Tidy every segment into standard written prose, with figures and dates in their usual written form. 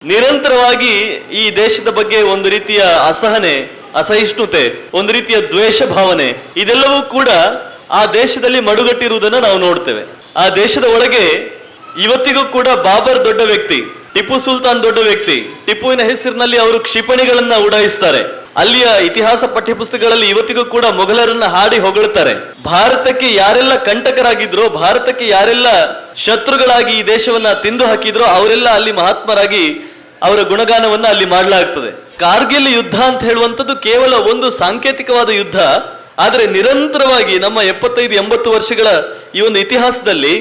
ನಿರಂತರವಾಗಿ ಈ ದೇಶದ ಬಗ್ಗೆ ಒಂದು ರೀತಿಯ ಅಸಹನೆ, ಅಸಹಿಷ್ಣುತೆ, ಒಂದು ರೀತಿಯ ದ್ವೇಷ ಭಾವನೆ ಇದೆಲ್ಲವೂ ಕೂಡ ಆ ದೇಶದಲ್ಲಿ ಮಡುಗಟ್ಟಿರುವುದನ್ನು ನಾವು ನೋಡ್ತೇವೆ. ಆ ದೇಶದ ಒಳಗೆ ಇವತ್ತಿಗೂ ಕೂಡ ಬಾಬರ್ ದೊಡ್ಡ ವ್ಯಕ್ತಿ, ಟಿಪ್ಪು ಸುಲ್ತಾನ್ ದೊಡ್ಡ ವ್ಯಕ್ತಿ. ಟಿಪ್ಪುವಿನ ಹೆಸರಿನಲ್ಲಿ ಅವರು ಕ್ಷಿಪಣಿಗಳನ್ನ ಉಡಾಯಿಸ್ತಾರೆ. ಅಲ್ಲಿಯ ಇತಿಹಾಸ ಪಠ್ಯಪುಸ್ತಕಗಳಲ್ಲಿ ಇವತ್ತಿಗೂ ಕೂಡ ಮೊಘಲರನ್ನ ಹಾಡಿ ಹೊಗಳುತ್ತಾರೆ. ಭಾರತಕ್ಕೆ ಯಾರೆಲ್ಲ ಕಂಟಕರಾಗಿದ್ರೋ, ಭಾರತಕ್ಕೆ ಯಾರೆಲ್ಲ ಶತ್ರುಗಳಾಗಿ ಈ ದೇಶವನ್ನ ತಿಂದು ಹಾಕಿದ್ರೋ ಅವರೆಲ್ಲ ಅಲ್ಲಿ ಮಹಾತ್ಮರಾಗಿ ಅವರ ಗುಣಗಾನವನ್ನ ಅಲ್ಲಿ ಮಾಡಲಾಗ್ತದೆ. ಕಾರ್ಗಿಲ್ ಯುದ್ಧ ಅಂತ ಹೇಳುವಂಥದ್ದು ಕೇವಲ ಒಂದು ಸಾಂಕೇತಿಕವಾದ ಯುದ್ಧ. ಆದರೆ ನಿರಂತರವಾಗಿ ನಮ್ಮ 75-80 ವರ್ಷಗಳ ಈ ಒಂದು ಇತಿಹಾಸದಲ್ಲಿ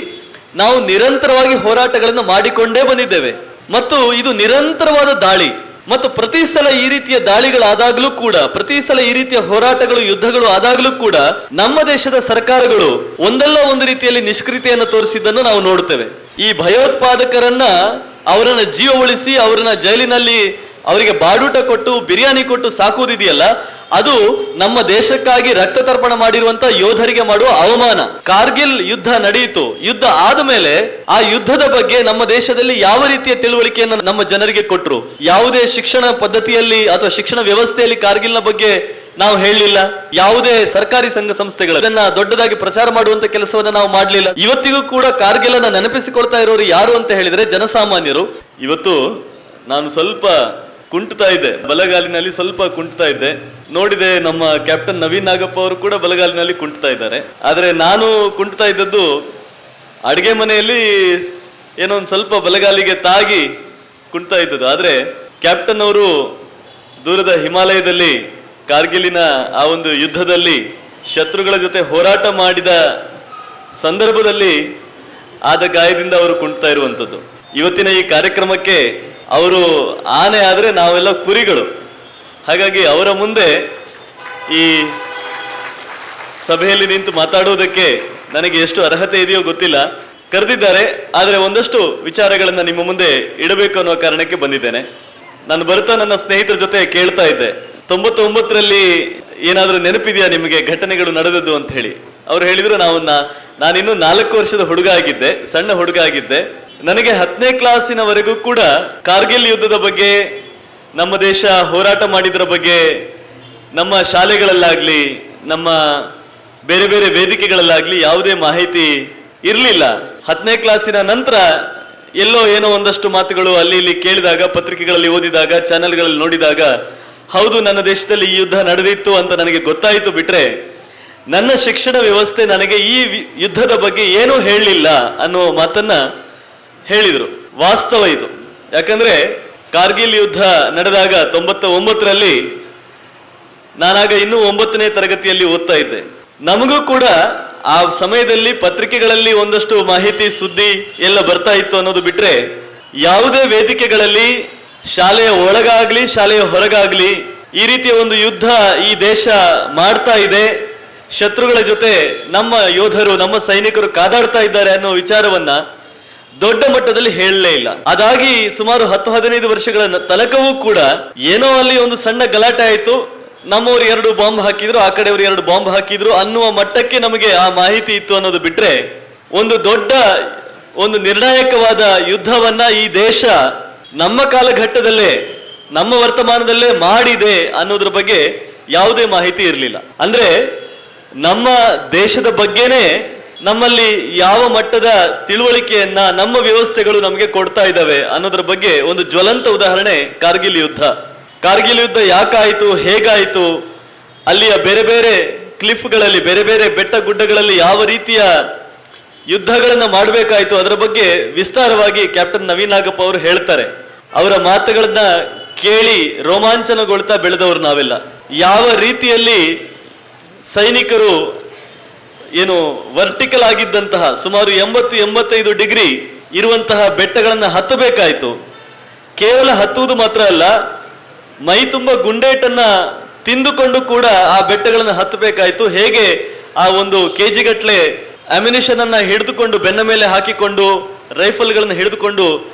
ನಾವು ನಿರಂತರವಾಗಿ ಹೋರಾಟಗಳನ್ನು ಮಾಡಿಕೊಂಡೇ ಬಂದಿದ್ದೇವೆ. ಮತ್ತು ಇದು ನಿರಂತರವಾದ ದಾಳಿ. ಮತ್ತು ಪ್ರತಿ ಸಲ ಈ ರೀತಿಯ ದಾಳಿಗಳಾದಾಗಲೂ ಕೂಡ, ಪ್ರತಿ ಸಲ ಈ ರೀತಿಯ ಹೋರಾಟಗಳು, ಯುದ್ಧಗಳು ಆದಾಗಲೂ ಕೂಡ ನಮ್ಮ ದೇಶದ ಸರ್ಕಾರಗಳು ಒಂದಲ್ಲ ಒಂದು ರೀತಿಯಲ್ಲಿ ನಿಷ್ಕ್ರಿಯತೆಯನ್ನು ತೋರಿಸಿದ್ದನ್ನು ನಾವು ನೋಡ್ತೇವೆ. ಈ ಭಯೋತ್ಪಾದಕರನ್ನ ಅವರನ್ನ ಜೀವ ಉಳಿಸಿ ಅವರನ್ನ ಜೈಲಿನಲ್ಲಿ ಅವರಿಗೆ ಬಾಡೂಟ ಕೊಟ್ಟು ಬಿರಿಯಾನಿ ಕೊಟ್ಟು ಸಾಕುವುದಿದೆಯಲ್ಲ, ಅದು ನಮ್ಮ ದೇಶಕ್ಕಾಗಿ ರಕ್ತ ತರ್ಪಣ ಮಾಡಿರುವಂತ ಯೋಧರಿಗೆ ಮಾಡುವ ಅವಮಾನ. ಕಾರ್ಗಿಲ್ ಯುದ್ಧ ನಡೆಯಿತು. ಯುದ್ಧ ಆದ ಮೇಲೆ ಆ ಯುದ್ಧದ ಬಗ್ಗೆ ನಮ್ಮ ದೇಶದಲ್ಲಿ ಯಾವ ರೀತಿಯ ತಿಳುವಳಿಕೆಯನ್ನು ನಮ್ಮ ಜನರಿಗೆ ಕೊಟ್ಟರು? ಯಾವುದೇ ಶಿಕ್ಷಣ ಪದ್ಧತಿಯಲ್ಲಿ ಅಥವಾ ಶಿಕ್ಷಣ ವ್ಯವಸ್ಥೆಯಲ್ಲಿ ಕಾರ್ಗಿಲ್ನ ಬಗ್ಗೆ ನಾವು ಹೇಳಲಿಲ್ಲ. ಯಾವುದೇ ಸರ್ಕಾರಿ ಸಂಘ ಸಂಸ್ಥೆಗಳು ಇದನ್ನ ದೊಡ್ಡದಾಗಿ ಪ್ರಚಾರ ಮಾಡುವಂತ ಕೆಲಸವನ್ನ ನಾವು ಮಾಡಲಿಲ್ಲ. ಇವತ್ತಿಗೂ ಕೂಡ ಕಾರ್ಗಿಲ್ ಅನ್ನ ನೆನಪಿಸಿಕೊಳ್ತಾ ಇರೋರು ಯಾರು ಅಂತ ಹೇಳಿದ್ರೆ ಜನಸಾಮಾನ್ಯರು. ಇವತ್ತು ನಾನು ಸ್ವಲ್ಪ ಕುಂಟುತ್ತಾ ಇದ್ದೆ, ಬಲಗಾಲಿನಲ್ಲಿ ಸ್ವಲ್ಪ ಕುಂಟುತ್ತಾ ಇದ್ದೆ. ನೋಡಿದೆ ನಮ್ಮ ಕ್ಯಾಪ್ಟನ್ ನವೀನ್ ನಾಗಪ್ಪ ಅವರು ಕೂಡ ಬಲಗಾಲಿನಲ್ಲಿ ಕುಂಟುತ್ತಾ ಇದ್ದಾರೆ. ಆದರೆ ನಾನು ಕುಂಟುತ್ತಾ ಇದ್ದದ್ದು ಅಡುಗೆ ಮನೆಯಲ್ಲಿ ಏನೋ ಒಂದು ಸ್ವಲ್ಪ ಬಲಗಾಲಿಗೆ ತಾಗಿ ಕುಂಟುತ್ತಾ ಇದ್ದದ್ದು. ಆದರೆ ಕ್ಯಾಪ್ಟನ್ ಅವರು ದೂರದ ಹಿಮಾಲಯದಲ್ಲಿ ಕಾರ್ಗಿಲಿನ ಆ ಒಂದು ಯುದ್ಧದಲ್ಲಿ ಶತ್ರುಗಳ ಜೊತೆ ಹೋರಾಟ ಮಾಡಿದ ಸಂದರ್ಭದಲ್ಲಿ ಆದ ಗಾಯದಿಂದ ಅವರು ಕುಂಟುತ್ತಾ ಇರುವಂಥದ್ದು. ಇವತ್ತಿನ ಈ ಕಾರ್ಯಕ್ರಮಕ್ಕೆ ಅವರು ಆನೆ ಆದರೆ ನಾವೆಲ್ಲ ಕುರಿಗಳು. ಹಾಗಾಗಿ ಅವರ ಮುಂದೆ ಈ ಸಭೆಯಲ್ಲಿ ನಿಂತು ಮಾತಾಡುವುದಕ್ಕೆ ನನಗೆ ಎಷ್ಟು ಅರ್ಹತೆ ಇದೆಯೋ ಗೊತ್ತಿಲ್ಲ. ಕರೆದಿದ್ದಾರೆ, ಆದರೆ ಒಂದಷ್ಟು ವಿಚಾರಗಳನ್ನು ನಿಮ್ಮ ಮುಂದೆ ಇಡಬೇಕು ಅನ್ನುವ ಕಾರಣಕ್ಕೆ ಬಂದಿದ್ದೇನೆ. ನಾನು ಬರ್ತಾ ನನ್ನ ಸ್ನೇಹಿತರ ಜೊತೆ ಕೇಳ್ತಾ ಇದ್ದೆ, 99ರಲ್ಲಿ ಏನಾದರೂ ನೆನಪಿದೆಯಾ ನಿಮಗೆ ಘಟನೆಗಳು ನಡೆದದ್ದು ಅಂತ ಹೇಳಿ. ಅವ್ರು ಹೇಳಿದ್ರು, ನಾನಿನ್ನೂ 4 ವರ್ಷದ ಹುಡುಗ ಆಗಿದ್ದೆ, ಸಣ್ಣ ಹುಡುಗ ಆಗಿದ್ದೆ. ನನಗೆ 10ನೇ ಕ್ಲಾಸಿನವರೆಗೂ ಕೂಡ ಕಾರ್ಗಿಲ್ ಯುದ್ಧದ ಬಗ್ಗೆ, ನಮ್ಮ ದೇಶ ಹೋರಾಟ ಮಾಡಿದ್ರ ಬಗ್ಗೆ ನಮ್ಮ ಶಾಲೆಗಳಲ್ಲಾಗ್ಲಿ ನಮ್ಮ ಬೇರೆ ಬೇರೆ ವೇದಿಕೆಗಳಲ್ಲಾಗ್ಲಿ ಯಾವುದೇ ಮಾಹಿತಿ ಇರಲಿಲ್ಲ. 10ನೇ ಕ್ಲಾಸಿನ ನಂತರ ಎಲ್ಲೋ ಏನೋ ಒಂದಷ್ಟು ಮಾತುಗಳು ಅಲ್ಲಿ ಇಲ್ಲಿ ಕೇಳಿದಾಗ, ಪತ್ರಿಕೆಗಳಲ್ಲಿ ಓದಿದಾಗ, ಚಾನೆಲ್ಗಳಲ್ಲಿ ನೋಡಿದಾಗ ಹೌದು ನನ್ನ ದೇಶದಲ್ಲಿ ಈ ಯುದ್ಧ ನಡೆದಿತ್ತು ಅಂತ ನನಗೆ ಗೊತ್ತಾಯಿತು. ಬಿಟ್ರೆ ನನ್ನ ಶಿಕ್ಷಣ ವ್ಯವಸ್ಥೆ ನನಗೆ ಈ ಯುದ್ಧದ ಬಗ್ಗೆ ಏನೂ ಹೇಳಲಿಲ್ಲ ಅನ್ನೋ ಮಾತನ್ನ ಹೇಳಿದರು. ವಾಸ್ತವ ಇದು. ಯಾಕಂದ್ರೆ ಕಾರ್ಗಿಲ್ ಯುದ್ಧ ನಡೆದಾಗ 99ರಲ್ಲಿ ನಾನಾಗ ಇನ್ನೂ 9ನೇ ತರಗತಿಯಲ್ಲಿ ಓದ್ತಾ ಇದ್ದೆ. ನಮಗೂ ಕೂಡ ಆ ಸಮಯದಲ್ಲಿ ಪತ್ರಿಕೆಗಳಲ್ಲಿ ಒಂದಷ್ಟು ಮಾಹಿತಿ, ಸುದ್ದಿ ಎಲ್ಲ ಬರ್ತಾ ಇತ್ತು ಅನ್ನೋದು ಬಿಟ್ರೆ ಯಾವುದೇ ವೇದಿಕೆಗಳಲ್ಲಿ ಶಾಲೆಯ ಒಳಗಾಗ್ಲಿ ಶಾಲೆಯ ಹೊರಗಾಗ್ಲಿ ಈ ರೀತಿಯ ಒಂದು ಯುದ್ಧ ಈ ದೇಶ ಮಾಡ್ತಾ ಇದೆ, ಶತ್ರುಗಳ ಜೊತೆ ನಮ್ಮ ಯೋಧರು, ನಮ್ಮ ಸೈನಿಕರು ಕಾದಾಡ್ತಾ ಇದ್ದಾರೆ ಅನ್ನೋ ವಿಚಾರವನ್ನ ದೊಡ್ಡ ಮಟ್ಟದಲ್ಲಿ ಹೇಳಲೇ ಇಲ್ಲ. ಅದಾಗಿ ಸುಮಾರು 10-15 ವರ್ಷಗಳ ತನಕವೂ ಕೂಡ ಏನೋ ಅಲ್ಲಿ ಒಂದು ಸಣ್ಣ ಗಲಾಟೆ ಆಯಿತು, ನಮ್ಮವರು 2 ಬಾಂಬ್ ಹಾಕಿದ್ರು, ಆ ಕಡೆಯವರು 2 ಬಾಂಬ್ ಹಾಕಿದ್ರು ಅನ್ನುವ ಮಟ್ಟಕ್ಕೆ ನಮಗೆ ಆ ಮಾಹಿತಿ ಇತ್ತು ಅನ್ನೋದು ಬಿಟ್ರೆ ಒಂದು ದೊಡ್ಡ ಒಂದು ನಿರ್ಣಾಯಕವಾದ ಯುದ್ಧವನ್ನ ಈ ದೇಶ ನಮ್ಮ ಕಾಲಘಟ್ಟದಲ್ಲೇ, ನಮ್ಮ ವರ್ತಮಾನದಲ್ಲೇ ಮಾಡಿದೆ ಅನ್ನೋದ್ರ ಬಗ್ಗೆ ಯಾವುದೇ ಮಾಹಿತಿ ಇರಲಿಲ್ಲ. ಅಂದ್ರೆ ನಮ್ಮ ದೇಶದ ಬಗ್ಗೆನೇ ನಮ್ಮಲ್ಲಿ ಯಾವ ಮಟ್ಟದ ತಿಳುವಳಿಕೆಯನ್ನ ನಮ್ಮ ವ್ಯವಸ್ಥೆಗಳು ನಮಗೆ ಕೊಡ್ತಾ ಇದ್ದಾವೆ ಅನ್ನೋದ್ರ ಬಗ್ಗೆ ಒಂದು ಜ್ವಲಂತ ಉದಾಹರಣೆ ಕಾರ್ಗಿಲ್ ಯುದ್ಧ. ಕಾರ್ಗಿಲ್ ಯುದ್ಧ ಯಾಕಾಯಿತು, ಹೇಗಾಯಿತು, ಅಲ್ಲಿಯ ಬೇರೆ ಬೇರೆ ಕ್ಲಿಫ್ಗಳಲ್ಲಿ, ಬೇರೆ ಬೇರೆ ಬೆಟ್ಟ ಗುಡ್ಡಗಳಲ್ಲಿ ಯಾವ ರೀತಿಯ ಯುದ್ಧಗಳನ್ನ ಮಾಡಬೇಕಾಯಿತು ಅದರ ಬಗ್ಗೆ ವಿಸ್ತಾರವಾಗಿ ಕ್ಯಾಪ್ಟನ್ ನವೀನ್ ನಾಗಪ್ಪ ಅವರು ಹೇಳ್ತಾರೆ. ಅವರ ಮಾತುಗಳನ್ನ ಕೇಳಿ ರೋಮಾಂಚನಗೊಳ್ತಾ ಬೆಳೆದವರು ನಾವೆಲ್ಲ. ಯಾವ ರೀತಿಯಲ್ಲಿ ಸೈನಿಕರು ಏನು ವರ್ಟಿಕಲ್ ಆಗಿದ್ದಂತಹ ಸುಮಾರು 80-85 ಡಿಗ್ರಿ ಇರುವಂತಹ ಬೆಟ್ಟಗಳನ್ನ ಹತ್ತಬೇಕಾಯಿತು. ಕೇವಲ ಹತ್ತುವುದು ಮಾತ್ರ ಅಲ್ಲ, ಮೈ ತುಂಬ ಗುಂಡೇಟನ್ನ ತಿಂದುಕೊಂಡು ಕೂಡ ಆ ಬೆಟ್ಟಗಳನ್ನು ಹತ್ತಬೇಕಾಯಿತು. ಹೇಗೆ ಆ ಒಂದು ಕೆಜಿಗಟ್ಲೆ ಅಮ್ಯುನಿಷನ್ ಅನ್ನ ಹಿಡಿದುಕೊಂಡು ಬೆನ್ನ ಮೇಲೆ ಹಾಕಿಕೊಂಡು ರೈಫಲ್ಗಳನ್ನು ಹಿಡಿದುಕೊಂಡು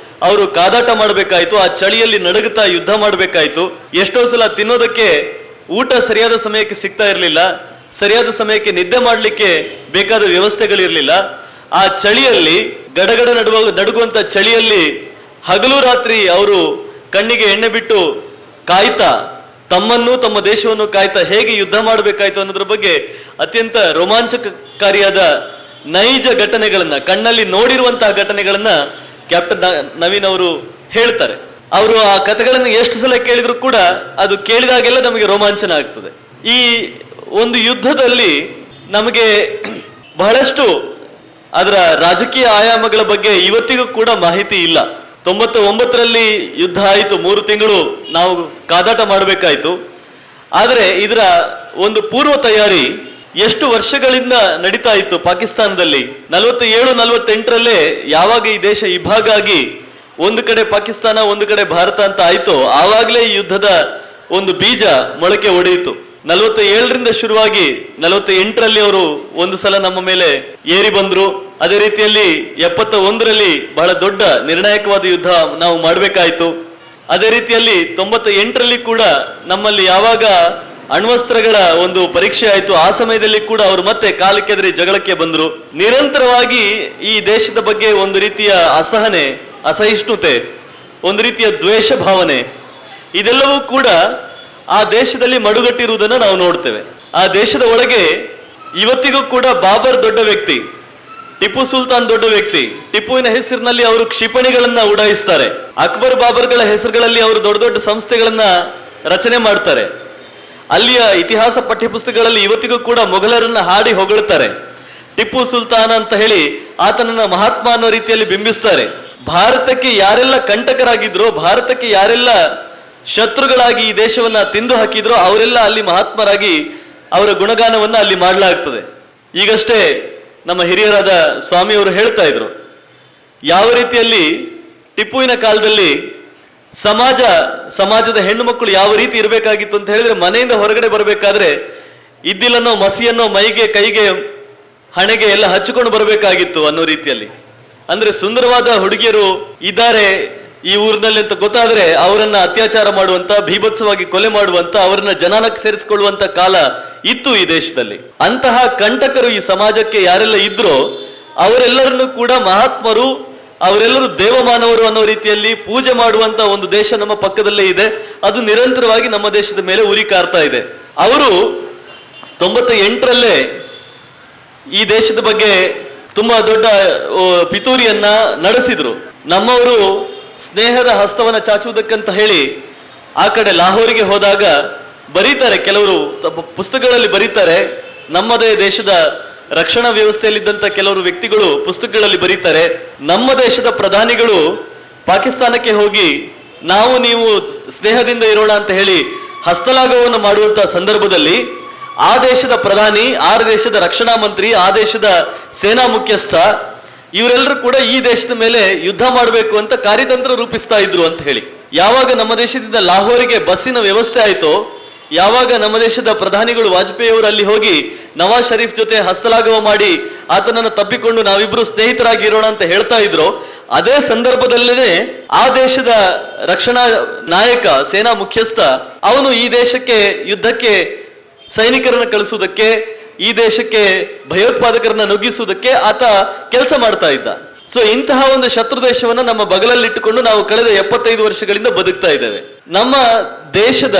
ಅವರು ಕಾದಾಟ ಮಾಡಬೇಕಾಯ್ತು. ಆ ಚಳಿಯಲ್ಲಿ ನಡುಗುತ್ತಾ ಯುದ್ಧ ಮಾಡಬೇಕಾಯ್ತು. ಎಷ್ಟೋ ಸಲ ತಿನ್ನೋದಕ್ಕೆ ಊಟ ಸರಿಯಾದ ಸಮಯಕ್ಕೆ ಸಿಗ್ತಾ ಇರಲಿಲ್ಲ, ಸರಿಯಾದ ಸಮಯಕ್ಕೆ ನಿದ್ದೆ ಮಾಡಲಿಕ್ಕೆ ಬೇಕಾದ ವ್ಯವಸ್ಥೆಗಳಿರಲಿಲ್ಲ. ಆ ಚಳಿಯಲ್ಲಿ ಗಡಗಡ ನಡುಗುವಂತ ಚಳಿಯಲ್ಲಿ ಹಗಲು ರಾತ್ರಿ ಅವರು ಕಣ್ಣಿಗೆ ಎಣ್ಣೆ ಬಿಟ್ಟು ಕಾಯ್ತಾ, ತಮ್ಮನ್ನು ತಮ್ಮ ದೇಶವನ್ನು ಕಾಯ್ತಾ ಹೇಗೆ ಯುದ್ಧ ಮಾಡಬೇಕಾಯ್ತು ಅನ್ನೋದ್ರ ಬಗ್ಗೆ ಅತ್ಯಂತ ರೋಮಾಂಚಕಾರಿಯಾದ ನೈಜ ಘಟನೆಗಳನ್ನ, ಕಣ್ಣಲ್ಲಿ ನೋಡಿರುವಂತಹ ಘಟನೆಗಳನ್ನ ಕ್ಯಾಪ್ಟನ್ ನವೀನ್ ಅವರು ಹೇಳ್ತಾರೆ. ಅವರು ಆ ಕಥೆಗಳನ್ನು ಎಷ್ಟು ಸಲ ಕೇಳಿದ್ರು ಕೂಡ ಅದು ಕೇಳಿದಾಗೆಲ್ಲ ನಮಗೆ ರೋಮಾಂಚನ ಆಗ್ತದೆ. ಈ ಒಂದು ಯುದ್ಧದಲ್ಲಿ ನಮಗೆ ಬಹಳಷ್ಟು ಅದರ ರಾಜಕೀಯ ಆಯಾಮಗಳ ಬಗ್ಗೆ ಇವತ್ತಿಗೂ ಕೂಡ ಮಾಹಿತಿ ಇಲ್ಲ. 99ರಲ್ಲಿ ಯುದ್ಧ ಆಯಿತು, 3 ತಿಂಗಳು ನಾವು ಕಾದಾಟ ಮಾಡಬೇಕಾಯ್ತು. ಆದರೆ ಇದರ ಒಂದು ಪೂರ್ವ ತಯಾರಿ ಎಷ್ಟು ವರ್ಷಗಳಿಂದ ನಡೀತಾ ಇತ್ತು ಪಾಕಿಸ್ತಾನದಲ್ಲಿ. 47-48ರಲ್ಲೇ ಯಾವಾಗ ಈ ದೇಶ ಇಬ್ಬಾಗ ಆಗಿ ಒಂದು ಕಡೆ ಪಾಕಿಸ್ತಾನ ಒಂದು ಕಡೆ ಭಾರತ ಅಂತ ಆಯ್ತು, ಆವಾಗಲೇ ಈ ಯುದ್ಧದ ಒಂದು ಬೀಜ ಮೊಳಕೆ ಒಡೆಯಿತು. 47ರಿಂದ ಶುರುವಾಗಿ 48ರಲ್ಲಿ ಅವರು ಒಂದು ಸಲ ನಮ್ಮ ಮೇಲೆ ಏರಿ ಬಂದ್ರು. ಅದೇ ರೀತಿಯಲ್ಲಿ 71ರಲ್ಲಿ ಬಹಳ ದೊಡ್ಡ ನಿರ್ಣಾಯಕವಾದ ಯುದ್ಧ ನಾವು ಮಾಡಬೇಕಾಯ್ತು. ಅದೇ ರೀತಿಯಲ್ಲಿ 98ರಲ್ಲಿ ಕೂಡ ನಮ್ಮಲ್ಲಿ ಯಾವಾಗ ಅಣ್ವಸ್ತ್ರಗಳ ಒಂದು ಪರೀಕ್ಷೆ ಆಯಿತು, ಆ ಸಮಯದಲ್ಲಿ ಕೂಡ ಅವರು ಮತ್ತೆ ಕಾಲಕ್ಕೆದರಿ ಜಗಳಕ್ಕೆ ಬಂದರು. ನಿರಂತರವಾಗಿ ಈ ದೇಶದ ಬಗ್ಗೆ ಒಂದು ರೀತಿಯ ಅಸಹನೆ, ಅಸಹಿಷ್ಣುತೆ, ಒಂದು ರೀತಿಯ ದ್ವೇಷ ಭಾವನೆ, ಇದೆಲ್ಲವೂ ಕೂಡ ಆ ದೇಶದಲ್ಲಿ ಮಡುಗಟ್ಟಿರುವುದನ್ನು ನಾವು ನೋಡ್ತೇವೆ. ಆ ದೇಶದ ಒಳಗೆ ಇವತ್ತಿಗೂ ಕೂಡ ಬಾಬರ್ ದೊಡ್ಡ ವ್ಯಕ್ತಿ, ಟಿಪ್ಪು ಸುಲ್ತಾನ್ ದೊಡ್ಡ ವ್ಯಕ್ತಿ. ಟಿಪ್ಪುವಿನ ಹೆಸರಿನಲ್ಲಿ ಅವರು ಕ್ಷಿಪಣಿಗಳನ್ನ ಉಡಾಯಿಸ್ತಾರೆ. ಅಕ್ಬರ್ ಬಾಬರ್ಗಳ ಹೆಸರುಗಳಲ್ಲಿ ಅವರು ದೊಡ್ಡ ದೊಡ್ಡ ಸಂಸ್ಥೆಗಳನ್ನ ರಚನೆ ಮಾಡ್ತಾರೆ. ಅಲ್ಲಿಯ ಇತಿಹಾಸ ಪಠ್ಯಪುಸ್ತಕಗಳಲ್ಲಿ ಇವತ್ತಿಗೂ ಕೂಡ ಮೊಘಲರನ್ನ ಹಾಡಿ ಹೊಗಳ್ತಾರೆ. ಟಿಪ್ಪು ಸುಲ್ತಾನ್ ಅಂತ ಹೇಳಿ ಆತನನ್ನ ಮಹಾತ್ಮ ಅನ್ನೋ ರೀತಿಯಲ್ಲಿ ಬಿಂಬಿಸ್ತಾರೆ. ಭಾರತಕ್ಕೆ ಯಾರೆಲ್ಲ ಕಂಟಕರಾಗಿದ್ರೋ, ಭಾರತಕ್ಕೆ ಯಾರೆಲ್ಲ ಶತ್ರುಗಳಾಗಿ ಈ ದೇಶವನ್ನ ತಿಂದು ಹಾಕಿದ್ರೋ ಅವರೆಲ್ಲ ಅಲ್ಲಿ ಮಹಾತ್ಮರಾಗಿ ಅವರ ಗುಣಗಾನವನ್ನ ಅಲ್ಲಿ ಮಾಡಲಾಗ್ತದೆ. ಈಗಷ್ಟೇ ನಮ್ಮ ಹಿರಿಯರಾದ ಸ್ವಾಮಿಯವರು ಹೇಳ್ತಾ ಇದ್ರು, ಯಾವ ರೀತಿಯಲ್ಲಿ ಟಿಪ್ಪುವಿನ ಕಾಲದಲ್ಲಿ ಸಮಾಜದ ಹೆಣ್ಣು ಮಕ್ಕಳು ಯಾವ ರೀತಿ ಇರಬೇಕಾಗಿತ್ತು ಅಂತ ಹೇಳಿದ್ರೆ, ಮನೆಯಿಂದ ಹೊರಗಡೆ ಬರಬೇಕಾದ್ರೆ ಇದ್ದಿಲನ್ನೋ ಮಸಿಯನ್ನೋ ಮೈಗೆ ಕೈಗೆ ಹಣೆಗೆ ಎಲ್ಲ ಹಚ್ಚಿಕೊಂಡು ಬರಬೇಕಾಗಿತ್ತು ಅನ್ನೋ ರೀತಿಯಲ್ಲಿ. ಅಂದ್ರೆ ಸುಂದರವಾದ ಹುಡುಗಿಯರು ಇದ್ದಾರೆ ಈ ಊರಿನಲ್ಲಿ ಅಂತ ಗೊತ್ತಾದ್ರೆ ಅವರನ್ನ ಅತ್ಯಾಚಾರ ಮಾಡುವಂತ, ಭೀಭತ್ಸವಾಗಿ ಕೊಲೆ ಮಾಡುವಂತ, ಅವರನ್ನ ಜನಾನಕ್ಕೆ ಸೇರಿಸಿಕೊಳ್ಳುವಂತ ಕಾಲ ಇತ್ತು ಈ ದೇಶದಲ್ಲಿ. ಅಂತಹ ಕಂಟಕರು ಈ ಸಮಾಜಕ್ಕೆ ಯಾರೆಲ್ಲ ಇದ್ರೋ ಅವರೆಲ್ಲರನ್ನು ಕೂಡ ಮಹಾತ್ಮರು, ಅವರೆಲ್ಲರೂ ದೇವಮಾನವರು ಅನ್ನೋ ರೀತಿಯಲ್ಲಿ ಪೂಜೆ ಮಾಡುವಂತ ಒಂದು ದೇಶ ನಮ್ಮ ಪಕ್ಕದಲ್ಲೇ ಇದೆ. ಅದು ನಿರಂತರವಾಗಿ ನಮ್ಮ ದೇಶದ ಮೇಲೆ ಉರಿ ಕಾರ್ತಾ ಇದೆ. ಅವರು 98ರಲ್ಲೇ ಈ ದೇಶದ ಬಗ್ಗೆ ತುಂಬಾ ದೊಡ್ಡ ಪಿತೂರಿಯನ್ನ ನಡೆಸಿದ್ರು. ನಮ್ಮವರು ಸ್ನೇಹದ ಹಸ್ತವನ್ನ ಚಾಚುವುದಕ್ಕಂತ ಹೇಳಿ ಆ ಕಡೆ ಲಾಹೋರಿಗೆ ಹೋದಾಗ ಬರೀತಾರೆ, ಕೆಲವರು ಪುಸ್ತಕಗಳಲ್ಲಿ ಬರೀತಾರೆ, ನಮ್ಮದೇ ದೇಶದ ರಕ್ಷಣಾ ವ್ಯವಸ್ಥೆಯಲ್ಲಿದ್ದಂತ ಕೆಲವರು ವ್ಯಕ್ತಿಗಳು ಪುಸ್ತಕಗಳಲ್ಲಿ ಬರೀತಾರೆ, ನಮ್ಮ ದೇಶದ ಪ್ರಧಾನಿಗಳು ಪಾಕಿಸ್ತಾನಕ್ಕೆ ಹೋಗಿ ನಾವು ನೀವು ಸ್ನೇಹದಿಂದ ಇರೋಣ ಅಂತ ಹೇಳಿ ಹಸ್ತಲಾಘವವನ್ನು ಮಾಡುವಂತ ಸಂದರ್ಭದಲ್ಲಿ ಆ ದೇಶದ ಪ್ರಧಾನಿ, ಆ ದೇಶದ ರಕ್ಷಣಾ ಮಂತ್ರಿ, ಆ ದೇಶದ ಸೇನಾ ಮುಖ್ಯಸ್ಥ ಇವರೆಲ್ಲರೂ ಕೂಡ ಈ ದೇಶದ ಮೇಲೆ ಯುದ್ಧ ಮಾಡಬೇಕು ಅಂತ ಕಾರ್ಯತಂತ್ರ ರೂಪಿಸ್ತಾ ಇದ್ರು ಅಂತ ಹೇಳಿ. ಯಾವಾಗ ನಮ್ಮ ದೇಶದಿಂದ ಲಾಹೋರಿಗೆ ಬಸ್ಸಿನ ವ್ಯವಸ್ಥೆ ಆಯ್ತೋ, ಯಾವಾಗ ನಮ್ಮ ದೇಶದ ಪ್ರಧಾನಿಗಳು ವಾಜಪೇಯಿ ಅವರು ಅಲ್ಲಿ ಹೋಗಿ ನವಾಜ್ ಶರೀಫ್ ಜೊತೆ ಹಸ್ತಲಾಘವ ಮಾಡಿ ಆತನನ್ನು ತಬ್ಬಿಕೊಂಡು ನಾವಿಬ್ರು ಸ್ನೇಹಿತರಾಗಿ ಇರೋಣ ಅಂತ ಹೇಳ್ತಾ ಇದ್ರು, ಅದೇ ಸಂದರ್ಭದಲ್ಲೇ ಆ ದೇಶದ ರಕ್ಷಣಾ ನಾಯಕ, ಸೇನಾ ಮುಖ್ಯಸ್ಥ, ಅವನು ಈ ದೇಶಕ್ಕೆ ಯುದ್ಧಕ್ಕೆ ಸೈನಿಕರನ್ನ ಕಳಿಸುವುದಕ್ಕೆ, ಈ ದೇಶಕ್ಕೆ ಭಯೋತ್ಪಾದಕರನ್ನ ನುಗ್ಗಿಸುವುದಕ್ಕೆ ಆತ ಕೆಲಸ ಮಾಡ್ತಾ ಇದ್ದ. ಸೊ ಇಂತಹ ಒಂದು ಶತ್ರು ದೇಶವನ್ನ ನಮ್ಮ ಬಗಲಲ್ಲಿಟ್ಟುಕೊಂಡು ನಾವು ಕಳೆದ 75 ವರ್ಷಗಳಿಂದ ಬದುಕ್ತಾ ಇದ್ದೇವೆ. ನಮ್ಮ ದೇಶದ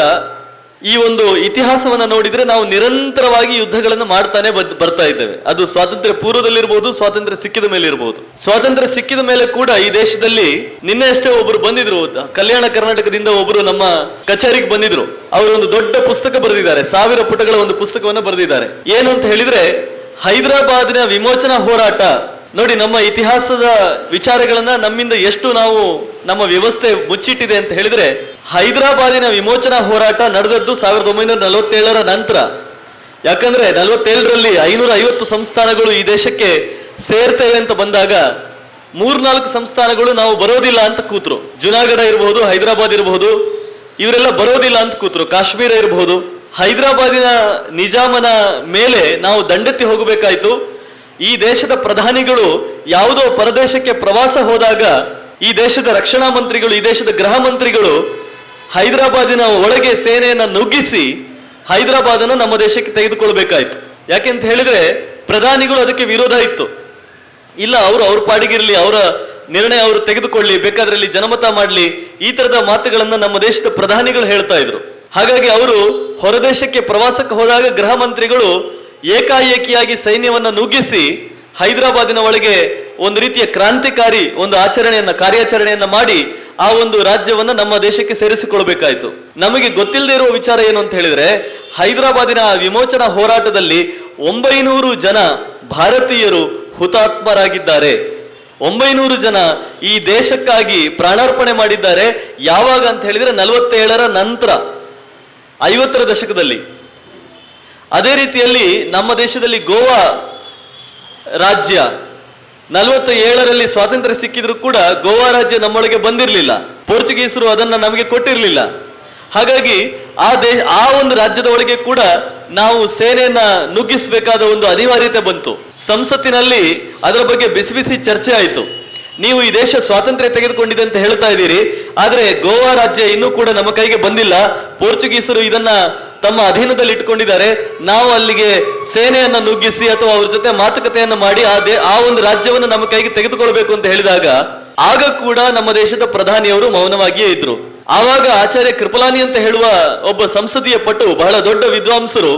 ಈ ಒಂದು ಇತಿಹಾಸವನ್ನ ನೋಡಿದ್ರೆ ನಾವು ನಿರಂತರವಾಗಿ ಯುದ್ಧಗಳನ್ನು ಮಾಡ್ತಾನೆ ಬರ್ತಾ ಇದ್ದೇವೆ. ಅದು ಸ್ವಾತಂತ್ರ್ಯ ಪೂರ್ವದಲ್ಲಿರ್ಬೋದು, ಸ್ವಾತಂತ್ರ್ಯ ಸಿಕ್ಕಿದ ಮೇಲೆ ಇರಬಹುದು. ಸ್ವಾತಂತ್ರ್ಯ ಸಿಕ್ಕಿದ ಮೇಲೆ ಕೂಡ ಈ ದೇಶದಲ್ಲಿ ನಿನ್ನೆ ಅಷ್ಟೇ ಒಬ್ರು ಬಂದಿದ್ರು, ಕಲ್ಯಾಣ ಕರ್ನಾಟಕದಿಂದ ಒಬ್ರು ನಮ್ಮ ಕಚೇರಿಗೆ ಬಂದಿದ್ರು. ಅವರು ಒಂದು ದೊಡ್ಡ ಪುಸ್ತಕ ಬರೆದಿದ್ದಾರೆ, 1000 ಪುಟಗಳ ಒಂದು ಪುಸ್ತಕವನ್ನ ಬರೆದಿದ್ದಾರೆ. ಏನು ಅಂತ ಹೇಳಿದ್ರೆ, ಹೈದರಾಬಾದಿನ ವಿಮೋಚನಾ ಹೋರಾಟ ನೋಡಿ, ನಮ್ಮ ಇತಿಹಾಸದ ವಿಚಾರಗಳನ್ನ ನಮ್ಮಿಂದ ಎಷ್ಟು ನಾವು ನಮ್ಮ ವ್ಯವಸ್ಥೆ ಮುಚ್ಚಿಟ್ಟಿದೆ ಅಂತ ಹೇಳಿದ್ರೆ, ಹೈದರಾಬಾದಿನ ವಿಮೋಚನಾ ಹೋರಾಟ ನಡೆದದ್ದು 1947ರ ನಂತರ. ಯಾಕಂದ್ರೆ 47ರಲ್ಲಿ 550 ಸಂಸ್ಥಾನಗಳು ಈ ದೇಶಕ್ಕೆ ಸೇರ್ತೇವೆ ಅಂತ ಬಂದಾಗ 3-4 ಸಂಸ್ಥಾನಗಳು ನಾವು ಬರೋದಿಲ್ಲ ಅಂತ ಕೂತ್ರು. ಜುನಾಗಢ ಇರಬಹುದು, ಹೈದರಾಬಾದ್ ಇರಬಹುದು, ಇವರೆಲ್ಲ ಬರೋದಿಲ್ಲ ಅಂತ ಕೂತ್ರು. ಕಾಶ್ಮೀರ ಇರಬಹುದು. ಹೈದರಾಬಾದಿನ ನಿಜಾಮನ ಮೇಲೆ ನಾವು ದಂಡೆತ್ತಿ ಹೋಗಬೇಕಾಯ್ತು. ಈ ದೇಶದ ಪ್ರಧಾನಿಗಳು ಯಾವುದೋ ಪರದೇಶಕ್ಕೆ ಪ್ರವಾಸ ಹೋದಾಗ ಈ ದೇಶದ ರಕ್ಷಣಾ ಮಂತ್ರಿಗಳು, ಈ ದೇಶದ ಗೃಹ ಮಂತ್ರಿಗಳು ಹೈದರಾಬಾದಿನ ಒಳಗೆ ಸೇನೆಯನ್ನ ನುಗ್ಗಿಸಿ ಹೈದರಾಬಾದನ್ನು ನಮ್ಮ ದೇಶಕ್ಕೆ ತೆಗೆದುಕೊಳ್ಬೇಕಾಯ್ತು. ಯಾಕೆಂತ ಹೇಳಿದ್ರೆ ಪ್ರಧಾನಿಗಳು ಅದಕ್ಕೆ ವಿರೋಧ ಇತ್ತು. ಇಲ್ಲ, ಅವ್ರ ಪಾಡಿಗಿರ್ಲಿ, ಅವರ ನಿರ್ಣಯ ಅವರು ತೆಗೆದುಕೊಳ್ಳಿ, ಬೇಕಾದ್ರಲ್ಲಿ ಜನಮತ ಮಾಡಲಿ, ಈ ತರದ ಮಾತುಗಳನ್ನ ನಮ್ಮ ದೇಶದ ಪ್ರಧಾನಿಗಳು ಹೇಳ್ತಾ ಇದ್ರು. ಹಾಗಾಗಿ ಅವರು ಹೊರದೇಶಕ್ಕೆ ಪ್ರವಾಸಕ್ಕೆ ಹೋದಾಗ ಗೃಹ ಮಂತ್ರಿಗಳು ಏಕಾಏಕಿಯಾಗಿ ಸೈನ್ಯವನ್ನ ನುಗ್ಗಿಸಿ ಹೈದರಾಬಾದಿನ ಒಳಗೆ ಒಂದು ರೀತಿಯ ಕ್ರಾಂತಿಕಾರಿ ಒಂದು ಕಾರ್ಯಾಚರಣೆಯನ್ನ ಮಾಡಿ ಆ ಒಂದು ರಾಜ್ಯವನ್ನ ನಮ್ಮ ದೇಶಕ್ಕೆ ಸೇರಿಸಿಕೊಳ್ಬೇಕಾಯ್ತು. ನಮಗೆ ಗೊತ್ತಿಲ್ಲದೆ ಇರುವ ವಿಚಾರ ಏನು ಅಂತ ಹೇಳಿದ್ರೆ, ಹೈದರಾಬಾದಿನ ವಿಮೋಚನಾ ಹೋರಾಟದಲ್ಲಿ 900 ಜನ ಭಾರತೀಯರು ಹುತಾತ್ಮರಾಗಿದ್ದಾರೆ. 900 ಜನ ಈ ದೇಶಕ್ಕಾಗಿ ಪ್ರಾಣಾರ್ಪಣೆ ಮಾಡಿದ್ದಾರೆ. ಯಾವಾಗ ಅಂತ ಹೇಳಿದ್ರೆ 47ರ ನಂತರ, 50ರ ದಶಕದಲ್ಲಿ. ಅದೇ ರೀತಿಯಲ್ಲಿ ನಮ್ಮ ದೇಶದಲ್ಲಿ ಗೋವಾ ರಾಜ್ಯ 47ರಲ್ಲಿ ಸ್ವಾತಂತ್ರ್ಯ ಸಿಕ್ಕಿದ್ರು ಕೂಡ ಗೋವಾ ರಾಜ್ಯ ನಮ್ಮೊಳಗೆ ಬಂದಿರಲಿಲ್ಲ. ಪೋರ್ಚುಗೀಸರು ಅದನ್ನ ನಮಗೆ ಕೊಟ್ಟಿರಲಿಲ್ಲ. ಹಾಗಾಗಿ ಆ ಒಂದು ರಾಜ್ಯದ ಒಳಗೆ ಕೂಡ ನಾವು ಸೇನೆಯನ್ನ ನುಗ್ಗಿಸಬೇಕಾದ ಒಂದು ಅನಿವಾರ್ಯತೆ ಬಂತು. ಸಂಸತ್ತಿನಲ್ಲಿ ಅದರ ಬಗ್ಗೆ ಬಿಸಿ ಬಿಸಿ ಚರ್ಚೆ ಆಯಿತು. ನೀವು ಈ ದೇಶ ಸ್ವಾತಂತ್ರ್ಯ ತೆಗೆದುಕೊಂಡಿದೆ ಅಂತ ಹೇಳ್ತಾ ಇದ್ದೀರಿ, ಆದ್ರೆ ಗೋವಾ ರಾಜ್ಯ ಇನ್ನೂ ಕೂಡ ನಮ್ಮ ಕೈಗೆ ಬಂದಿಲ್ಲ. ಪೋರ್ಚುಗೀಸರು ಇದನ್ನ ತಮ್ಮ ಅಧೀನದಲ್ಲಿ ಇಟ್ಕೊಂಡಿದ್ದಾರೆ. ನಾವು ಅಲ್ಲಿಗೆ ಸೇನೆಯನ್ನ ನುಗ್ಗಿಸಿ ಅಥವಾ ಅವ್ರ ಜೊತೆ ಮಾತುಕತೆಯನ್ನ ಮಾಡಿ ಆ ಒಂದು ರಾಜ್ಯವನ್ನು ನಮ್ಮ ಕೈಗೆ ತೆಗೆದುಕೊಳ್ಬೇಕು ಅಂತ ಹೇಳಿದಾಗ ಆಗ ಕೂಡ ನಮ್ಮ ದೇಶದ ಪ್ರಧಾನಿಯವರು ಮೌನವಾಗಿಯೇ ಇದ್ರು. ಆವಾಗ ಆಚಾರ್ಯ ಕೃಪಲಾನಿ ಅಂತ ಹೇಳುವ ಒಬ್ಬ ಸಂಸದೀಯ ಪಟು, ಬಹಳ ದೊಡ್ಡ ವಿದ್ವಾಂಸರು,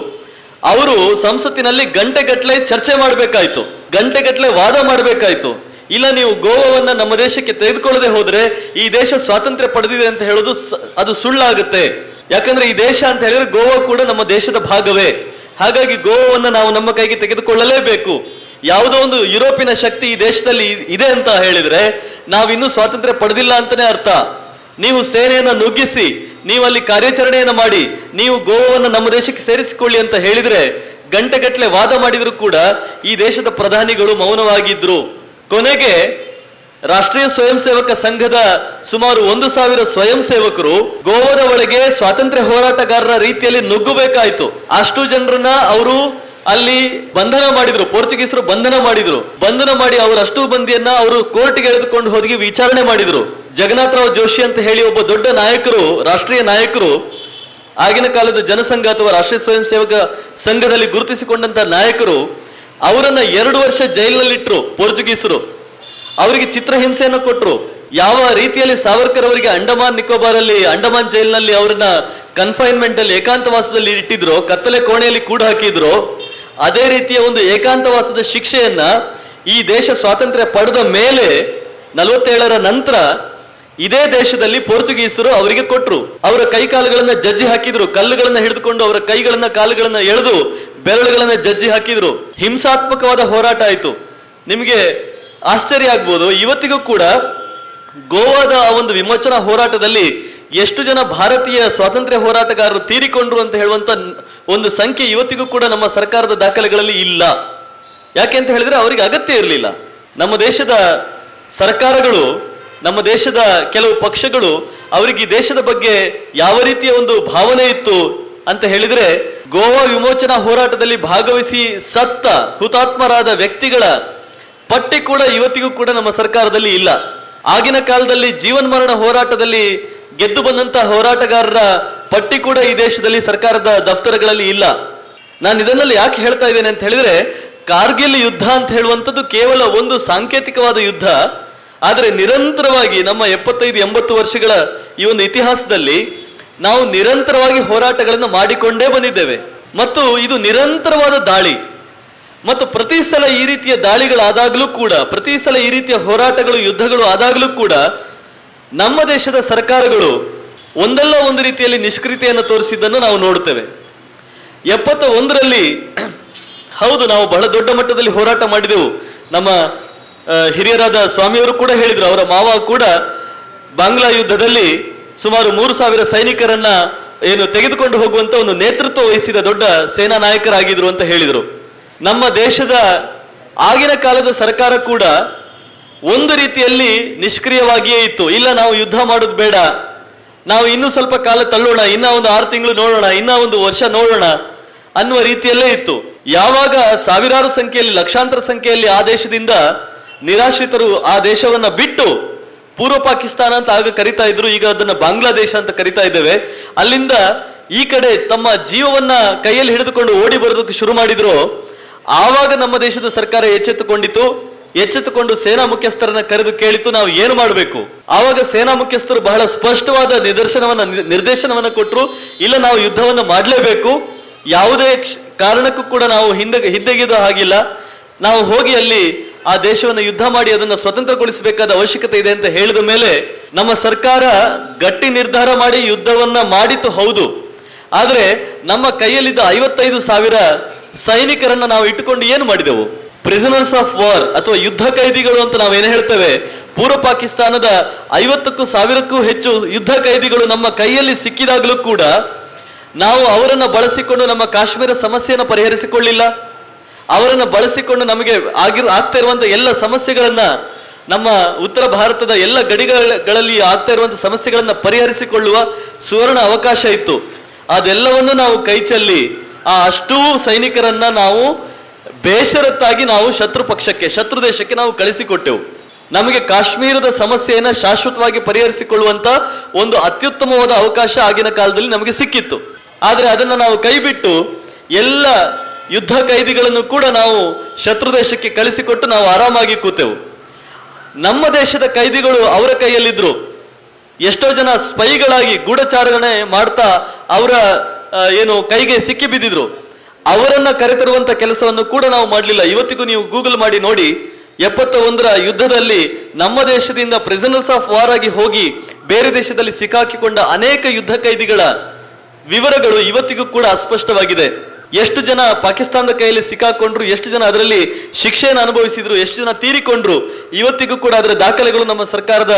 ಅವರು ಸಂಸತ್ತಿನಲ್ಲಿ ಗಂಟೆಗಟ್ಟಲೆ ಚರ್ಚೆ ಮಾಡಬೇಕಾಯ್ತು, ಗಂಟೆಗಟ್ಟಲೆ ವಾದ ಮಾಡಬೇಕಾಯ್ತು. ಇಲ್ಲ, ನೀವು ಗೋವಾವನ್ನ ನಮ್ಮ ದೇಶಕ್ಕೆ ತೆಗೆದುಕೊಳ್ಳದೆ ಹೋದ್ರೆ ಈ ದೇಶ ಸ್ವಾತಂತ್ರ್ಯ ಪಡೆದಿದೆ ಅಂತ ಹೇಳೋದು ಅದು ಸುಳ್ಳಾಗುತ್ತೆ. ಯಾಕಂದ್ರೆ ಈ ದೇಶ ಅಂತ ಹೇಳಿದ್ರೆ ಗೋವಾ ಕೂಡ ನಮ್ಮ ದೇಶದ ಭಾಗವೇ. ಹಾಗಾಗಿ ಗೋವಾವನ್ನ ನಾವು ನಮ್ಮ ಕೈಗೆ ತೆಗೆದುಕೊಳ್ಳಲೇಬೇಕು. ಯಾವುದೋ ಒಂದು ಯುರೋಪಿನ ಶಕ್ತಿ ಈ ದೇಶದಲ್ಲಿ ಇದೆ ಅಂತ ಹೇಳಿದ್ರೆ ನಾವಿನ್ನೂ ಸ್ವಾತಂತ್ರ್ಯ ಪಡೆದಿಲ್ಲ ಅಂತಾನೆ ಅರ್ಥ. ನೀವು ಸೇನೆಯನ್ನ ನುಗ್ಗಿಸಿ, ನೀವು ಅಲ್ಲಿ ಕಾರ್ಯಾಚರಣೆಯನ್ನ ಮಾಡಿ, ನೀವು ಗೋವಾವನ್ನು ನಮ್ಮ ದೇಶಕ್ಕೆ ಸೇರಿಸಿಕೊಳ್ಳಿ ಅಂತ ಹೇಳಿದ್ರೆ ಗಂಟೆಗಟ್ಟಲೆ ವಾದ ಮಾಡಿದ್ರು ಕೂಡ ಈ ದೇಶದ ಪ್ರಧಾನಿಗಳು ಮೌನವಾಗಿದ್ರು. ಕೊನೆಗೆ ರಾಷ್ಟ್ರೀಯ ಸ್ವಯಂ ಸೇವಕ ಸಂಘದ ಸುಮಾರು 1000 ಸ್ವಯಂ ಸೇವಕರು ಗೋವಾದ ಒಳಗೆ ಸ್ವಾತಂತ್ರ್ಯ ಹೋರಾಟಗಾರರ ರೀತಿಯಲ್ಲಿ ನುಗ್ಗಬೇಕಾಯ್ತು. ಅಷ್ಟು ಜನರನ್ನ ಅವರು ಅಲ್ಲಿ ಬಂಧನ ಮಾಡಿದ್ರು, ಪೋರ್ಚುಗೀಸರು ಬಂಧನ ಮಾಡಿ ಅವರು ಅಷ್ಟು ಮಂದಿಯನ್ನ ಅವರು ಕೋರ್ಟ್ಗೆ ಎಳೆದುಕೊಂಡು ಹೋಗಿ ವಿಚಾರಣೆ ಮಾಡಿದ್ರು. ಜಗನ್ನಾಥರಾವ್ ಜೋಶಿ ಅಂತ ಹೇಳಿ ಒಬ್ಬ ದೊಡ್ಡ ನಾಯಕರು, ರಾಷ್ಟ್ರೀಯ ನಾಯಕರು, ಆಗಿನ ಕಾಲದ ಜನಸಂಘ ಅಥವಾ ರಾಷ್ಟ್ರೀಯ ಸ್ವಯಂ ಸೇವಕ ಸಂಘದಲ್ಲಿ ಗುರುತಿಸಿಕೊಂಡಂತ ನಾಯಕರು, ಅವರನ್ನ 2 ವರ್ಷ ಜೈಲಿನಲ್ಲಿಟ್ಟರು ಪೋರ್ಚುಗೀಸರು. ಅವರಿಗೆ ಚಿತ್ರಹಿಂಸೆಯನ್ನು ಕೊಟ್ಟರು. ಯಾವ ರೀತಿಯಲ್ಲಿ ಸಾವರ್ಕರ್ ಅವರಿಗೆ ಅಂಡಮಾನ್ ಜೈಲಿನಲ್ಲಿ ಅವರನ್ನ ಕನ್ಫೈನ್ಮೆಂಟ್ ಅಲ್ಲಿ ಏಕಾಂತವಾಸದಲ್ಲಿ ಇಟ್ಟಿದ್ರು, ಕತ್ತಲೆ ಕೋಣೆಯಲ್ಲಿ ಕೂಡ ಹಾಕಿದ್ರು, ಅದೇ ರೀತಿಯ ಒಂದು ಏಕಾಂತವಾಸದ ಶಿಕ್ಷೆಯನ್ನ ಈ ದೇಶ ಸ್ವಾತಂತ್ರ್ಯ ಪಡೆದ ಮೇಲೆ 47ರ ನಂತರ ಇದೇ ದೇಶದಲ್ಲಿ ಪೋರ್ಚುಗೀಸರು ಅವರಿಗೆ ಕೊಟ್ಟರು. ಅವರ ಕೈಕಾಲುಗಳನ್ನ ಜಜ್ಜಿ ಹಾಕಿದ್ರು, ಕಲ್ಲುಗಳನ್ನ ಹಿಡಿದುಕೊಂಡು ಅವರ ಕೈಗಳನ್ನ ಕಾಲುಗಳನ್ನ ಎಳೆದು ಬೆರಳುಗಳನ್ನ ಜಜ್ಜಿ ಹಾಕಿದ್ರು. ಹಿಂಸಾತ್ಮಕವಾದ ಹೋರಾಟ ಆಯ್ತು. ನಿಮಗೆ ಆಶ್ಚರ್ಯ ಆಗ್ಬೋದು, ಇವತ್ತಿಗೂ ಕೂಡ ಗೋವಾದ ಆ ಒಂದು ವಿಮೋಚನಾ ಹೋರಾಟದಲ್ಲಿ ಎಷ್ಟು ಜನ ಭಾರತೀಯ ಸ್ವಾತಂತ್ರ್ಯ ಹೋರಾಟಗಾರರು ತೀರಿಕೊಂಡ್ರು ಅಂತ ಹೇಳುವಂತ ಒಂದು ಸಂಖ್ಯೆ ಇವತ್ತಿಗೂ ಕೂಡ ನಮ್ಮ ಸರ್ಕಾರದ ದಾಖಲೆಗಳಲ್ಲಿ ಇಲ್ಲ. ಯಾಕೆ ಅಂತ ಹೇಳಿದ್ರೆ ಅವರಿಗೆ ಅಗತ್ಯ ಇರಲಿಲ್ಲ. ನಮ್ಮ ದೇಶದ ಸರ್ಕಾರಗಳು, ನಮ್ಮ ದೇಶದ ಕೆಲವು ಪಕ್ಷಗಳು ಅವರಿಗೆ ಈ ದೇಶದ ಬಗ್ಗೆ ಯಾವ ರೀತಿಯ ಒಂದು ಭಾವನೆ ಇತ್ತು ಅಂತ ಹೇಳಿದ್ರೆ, ಗೋವಾ ವಿಮೋಚನಾ ಹೋರಾಟದಲ್ಲಿ ಭಾಗವಹಿಸಿ ಸತ್ತ ಹುತಾತ್ಮರಾದ ವ್ಯಕ್ತಿಗಳ ಪಟ್ಟಿ ಕೂಡ ಇವತ್ತಿಗೂ ಕೂಡ ನಮ್ಮ ಸರ್ಕಾರದಲ್ಲಿ ಇಲ್ಲ. ಆಗಿನ ಕಾಲದಲ್ಲಿ ಜೀವನ್ಮರಣ ಹೋರಾಟದಲ್ಲಿ ಗೆದ್ದು ಬಂದಂತಹ ಹೋರಾಟಗಾರರ ಪಟ್ಟಿ ಕೂಡ ಈ ದೇಶದಲ್ಲಿ ಸರ್ಕಾರದ ದಫ್ತರಗಳಲ್ಲಿ ಇಲ್ಲ. ನಾನು ಇದನ್ನಲ್ಲಿ ಯಾಕೆ ಹೇಳ್ತಾ ಇದ್ದೇನೆ ಅಂತ ಹೇಳಿದ್ರೆ, ಕಾರ್ಗಿಲ್ ಯುದ್ಧ ಅಂತ ಹೇಳುವಂಥದ್ದು ಕೇವಲ ಒಂದು ಸಾಂಕೇತಿಕವಾದ ಯುದ್ಧ. ಆದರೆ ನಿರಂತರವಾಗಿ ನಮ್ಮ 75-80 ವರ್ಷಗಳ ಈ ಒಂದು ಇತಿಹಾಸದಲ್ಲಿ ನಾವು ನಿರಂತರವಾಗಿ ಹೋರಾಟಗಳನ್ನು ಮಾಡಿಕೊಂಡೇ ಬಂದಿದ್ದೇವೆ. ಮತ್ತು ಇದು ನಿರಂತರವಾದ ದಾಳಿ. ಮತ್ತು ಪ್ರತಿ ಸಲ ಈ ರೀತಿಯ ದಾಳಿಗಳಾದಾಗಲೂ ಕೂಡ, ಪ್ರತಿ ಸಲ ಈ ರೀತಿಯ ಹೋರಾಟಗಳು, ಯುದ್ಧಗಳು ಆದಾಗಲೂ ಕೂಡ ನಮ್ಮ ದೇಶದ ಸರ್ಕಾರಗಳು ಒಂದಲ್ಲ ಒಂದು ರೀತಿಯಲ್ಲಿ ನಿಷ್ಕ್ರಿಯತೆಯನ್ನು ತೋರಿಸಿದ್ದನ್ನು ನಾವು ನೋಡುತ್ತೇವೆ. 71ರಲ್ಲಿ ಹೌದು, ನಾವು ಬಹಳ ದೊಡ್ಡ ಮಟ್ಟದಲ್ಲಿ ಹೋರಾಟ ಮಾಡಿದೆವು. ನಮ್ಮ ಹಿರಿಯರಾದ ಸ್ವಾಮಿಯವರು ಕೂಡ ಹೇಳಿದ್ರು, ಅವರ ಮಾವ ಕೂಡ ಬಾಂಗ್ಲಾ ಯುದ್ಧದಲ್ಲಿ ಸುಮಾರು 3000 ಸೈನಿಕರನ್ನ ತೆಗೆದುಕೊಂಡು ಹೋಗುವಂತ ಒಂದು ನೇತೃತ್ವ ವಹಿಸಿದ ದೊಡ್ಡ ಸೇನಾ ನಾಯಕರಾಗಿದ್ರು ಅಂತ ಹೇಳಿದರು. ನಮ್ಮ ದೇಶದ ಆಗಿನ ಕಾಲದ ಸರ್ಕಾರ ಕೂಡ ಒಂದು ರೀತಿಯಲ್ಲಿ ನಿಷ್ಕ್ರಿಯವಾಗಿಯೇ ಇತ್ತು. ಇಲ್ಲ, ನಾವು ಯುದ್ಧ ಮಾಡೋದು ಬೇಡ, ನಾವು ಇನ್ನೂ ಸ್ವಲ್ಪ ಕಾಲ ತಳ್ಳೋಣ, ಇನ್ನ ಒಂದು 6 ತಿಂಗಳು ನೋಡೋಣ, ಇನ್ನ ಒಂದು ವರ್ಷ ನೋಡೋಣ ಅನ್ನುವ ರೀತಿಯಲ್ಲೇ ಇತ್ತು. ಯಾವಾಗ ಸಾವಿರಾರು ಸಂಖ್ಯೆಯಲ್ಲಿ, ಲಕ್ಷಾಂತರ ಸಂಖ್ಯೆಯಲ್ಲಿ ಆ ದೇಶದಿಂದ ನಿರಾಶ್ರಿತರು ಆ ದೇಶವನ್ನ ಬಿಟ್ಟು, ಪೂರ್ವ ಪಾಕಿಸ್ತಾನ ಅಂತ ಆಗ ಕರಿತಾ ಇದ್ರು, ಈಗ ಅದನ್ನ ಬಾಂಗ್ಲಾದೇಶ ಅಂತ ಕರಿತಾ ಇದ್ದೇವೆ, ಅಲ್ಲಿಂದ ಈ ಕಡೆ ತಮ್ಮ ಜೀವವನ್ನ ಕೈಯಲ್ಲಿ ಹಿಡಿದುಕೊಂಡು ಓಡಿ ಬರೋದಕ್ಕೆ ಶುರು ಮಾಡಿದ್ರು. ಆವಾಗ ನಮ್ಮ ದೇಶದ ಸರ್ಕಾರ ಎಚ್ಚೆತ್ತುಕೊಂಡಿತು. ಎಚ್ಚೆತ್ತುಕೊಂಡು ಸೇನಾ ಮುಖ್ಯಸ್ಥರನ್ನ ಕರೆದು ಕೇಳಿತು ನಾವು ಏನು ಮಾಡಬೇಕು. ಆವಾಗ ಸೇನಾ ಮುಖ್ಯಸ್ಥರು ಬಹಳ ಸ್ಪಷ್ಟವಾದ ನಿರ್ದೇಶನವನ್ನ ಕೊಟ್ಟರು. ಇಲ್ಲ, ನಾವು ಯುದ್ಧವನ್ನು ಮಾಡಲೇಬೇಕು, ಯಾವುದೇ ಕಾರಣಕ್ಕೂ ಕೂಡ ನಾವು ಹಿಂದೆಗೆದು ಹಾಗಿಲ್ಲ, ನಾವು ಹೋಗಿ ಅಲ್ಲಿ ಆ ದೇಶವನ್ನು ಯುದ್ಧ ಮಾಡಿ ಅದನ್ನು ಸ್ವತಂತ್ರಗೊಳಿಸಬೇಕಾದ ಅವಶ್ಯಕತೆ ಇದೆ ಅಂತ ಹೇಳಿದ ಮೇಲೆ ನಮ್ಮ ಸರ್ಕಾರ ಗಟ್ಟಿ ನಿರ್ಧಾರ ಮಾಡಿ ಯುದ್ಧವನ್ನ ಮಾಡಿತು, ಹೌದು. ಆದರೆ ನಮ್ಮ ಕೈಯಲ್ಲಿದ್ದ 55,000 ಸೈನಿಕರನ್ನ ನಾವು ಇಟ್ಟುಕೊಂಡು ಏನು ಮಾಡಿದೆವು? ಪ್ರಿಸನರ್ಸ್ ಆಫ್ ವಾರ್ ಅಥವಾ ಯುದ್ಧ ಕೈದಿಗಳು ಅಂತ ನಾವೇನು ಹೇಳ್ತೇವೆ. ಪೂರ್ವ ಪಾಕಿಸ್ತಾನದ 50,000ಕ್ಕೂ ಹೆಚ್ಚು ಯುದ್ಧ ಕೈದಿಗಳು ನಮ್ಮ ಕೈಯಲ್ಲಿ ಸಿಕ್ಕಿದಾಗಲೂ ಕೂಡ ನಾವು ಅವರನ್ನ ಬಳಸಿಕೊಂಡು ನಮ್ಮ ಕಾಶ್ಮೀರ ಸಮಸ್ಯೆಯನ್ನು ಪರಿಹರಿಸಿಕೊಳ್ಳಿಲ್ಲ. ಅವರನ್ನು ಬಳಸಿಕೊಂಡು ನಮಗೆ ಆಗ್ತಾ ಇರುವಂತಹ ಎಲ್ಲ ಸಮಸ್ಯೆಗಳನ್ನ, ನಮ್ಮ ಉತ್ತರ ಭಾರತದ ಎಲ್ಲ ಗಡಿಗಳಲ್ಲಿ ಆಗ್ತಾ ಇರುವಂತಹ ಸಮಸ್ಯೆಗಳನ್ನ ಪರಿಹರಿಸಿಕೊಳ್ಳುವ ಸುವರ್ಣ ಅವಕಾಶ ಇತ್ತು. ಅದೆಲ್ಲವನ್ನು ನಾವು ಕೈಚೆಲ್ಲಿ ಅಷ್ಟೂ ಸೈನಿಕರನ್ನ ನಾವು ಬೇಷರತ್ತಾಗಿ ನಾವು ಶತ್ರು ದೇಶಕ್ಕೆ ನಾವು ಕಳಿಸಿಕೊಟ್ಟೆವು. ನಮಗೆ ಕಾಶ್ಮೀರದ ಸಮಸ್ಯೆಯನ್ನ ಶಾಶ್ವತವಾಗಿ ಪರಿಹರಿಸಿಕೊಳ್ಳುವಂತ ಒಂದು ಅತ್ಯುತ್ತಮವಾದ ಅವಕಾಶ ಆಗಿನ ಕಾಲದಲ್ಲಿ ನಮಗೆ ಸಿಕ್ಕಿತ್ತು. ಆದರೆ ಅದನ್ನ ನಾವು ಕೈಬಿಟ್ಟು ಎಲ್ಲ ಯುದ್ಧ ಕೈದಿಗಳನ್ನು ಕೂಡ ನಾವು ಶತ್ರು ದೇಶಕ್ಕೆ ಕಳಿಸಿಕೊಟ್ಟು ನಾವು ಆರಾಮಾಗಿ ಕೂತೆವು. ನಮ್ಮ ದೇಶದ ಕೈದಿಗಳು ಅವರ ಕೈಯಲ್ಲಿದ್ರು. ಎಷ್ಟೋ ಜನ ಸ್ಪೈಗಳಾಗಿ ಗೂಢಚಾರಣೆ ಮಾಡ್ತಾ ಅವರ ಕೈಗೆ ಸಿಕ್ಕಿ ಬಿದ್ದಿದ್ರು. ಅವರನ್ನ ಕರೆತರುವಂತ ಕೆಲಸವನ್ನು ಕೂಡ ನಾವು ಮಾಡಲಿಲ್ಲ. ಇವತ್ತಿಗೂ ನೀವು ಗೂಗಲ್ ಮಾಡಿ ನೋಡಿ, 71ರ ಯುದ್ಧದಲ್ಲಿ ನಮ್ಮ ದೇಶದಿಂದ ಪ್ರಿಸನರ್ಸ್ ಆಫ್ ವಾರ್ ಆಗಿ ಹೋಗಿ ಬೇರೆ ದೇಶದಲ್ಲಿ ಸಿಕ್ಕಾಕಿಕೊಂಡ ಅನೇಕ ಯುದ್ಧ ಕೈದಿಗಳ ವಿವರಗಳು ಇವತ್ತಿಗೂ ಕೂಡ ಅಸ್ಪಷ್ಟವಾಗಿದೆ. ಎಷ್ಟು ಜನ ಪಾಕಿಸ್ತಾನದ ಕೈಯಲ್ಲಿ ಸಿಕ್ಕಾಕೊಂಡ್ರು, ಎಷ್ಟು ಜನ ಅದರಲ್ಲಿ ಶಿಕ್ಷೆಯನ್ನು ಅನುಭವಿಸಿದ್ರು, ಎಷ್ಟು ಜನ ತೀರಿಕೊಂಡ್ರು, ಇವತ್ತಿಗೂ ಕೂಡ ಅದರ ದಾಖಲೆಗಳು ನಮ್ಮ ಸರ್ಕಾರದ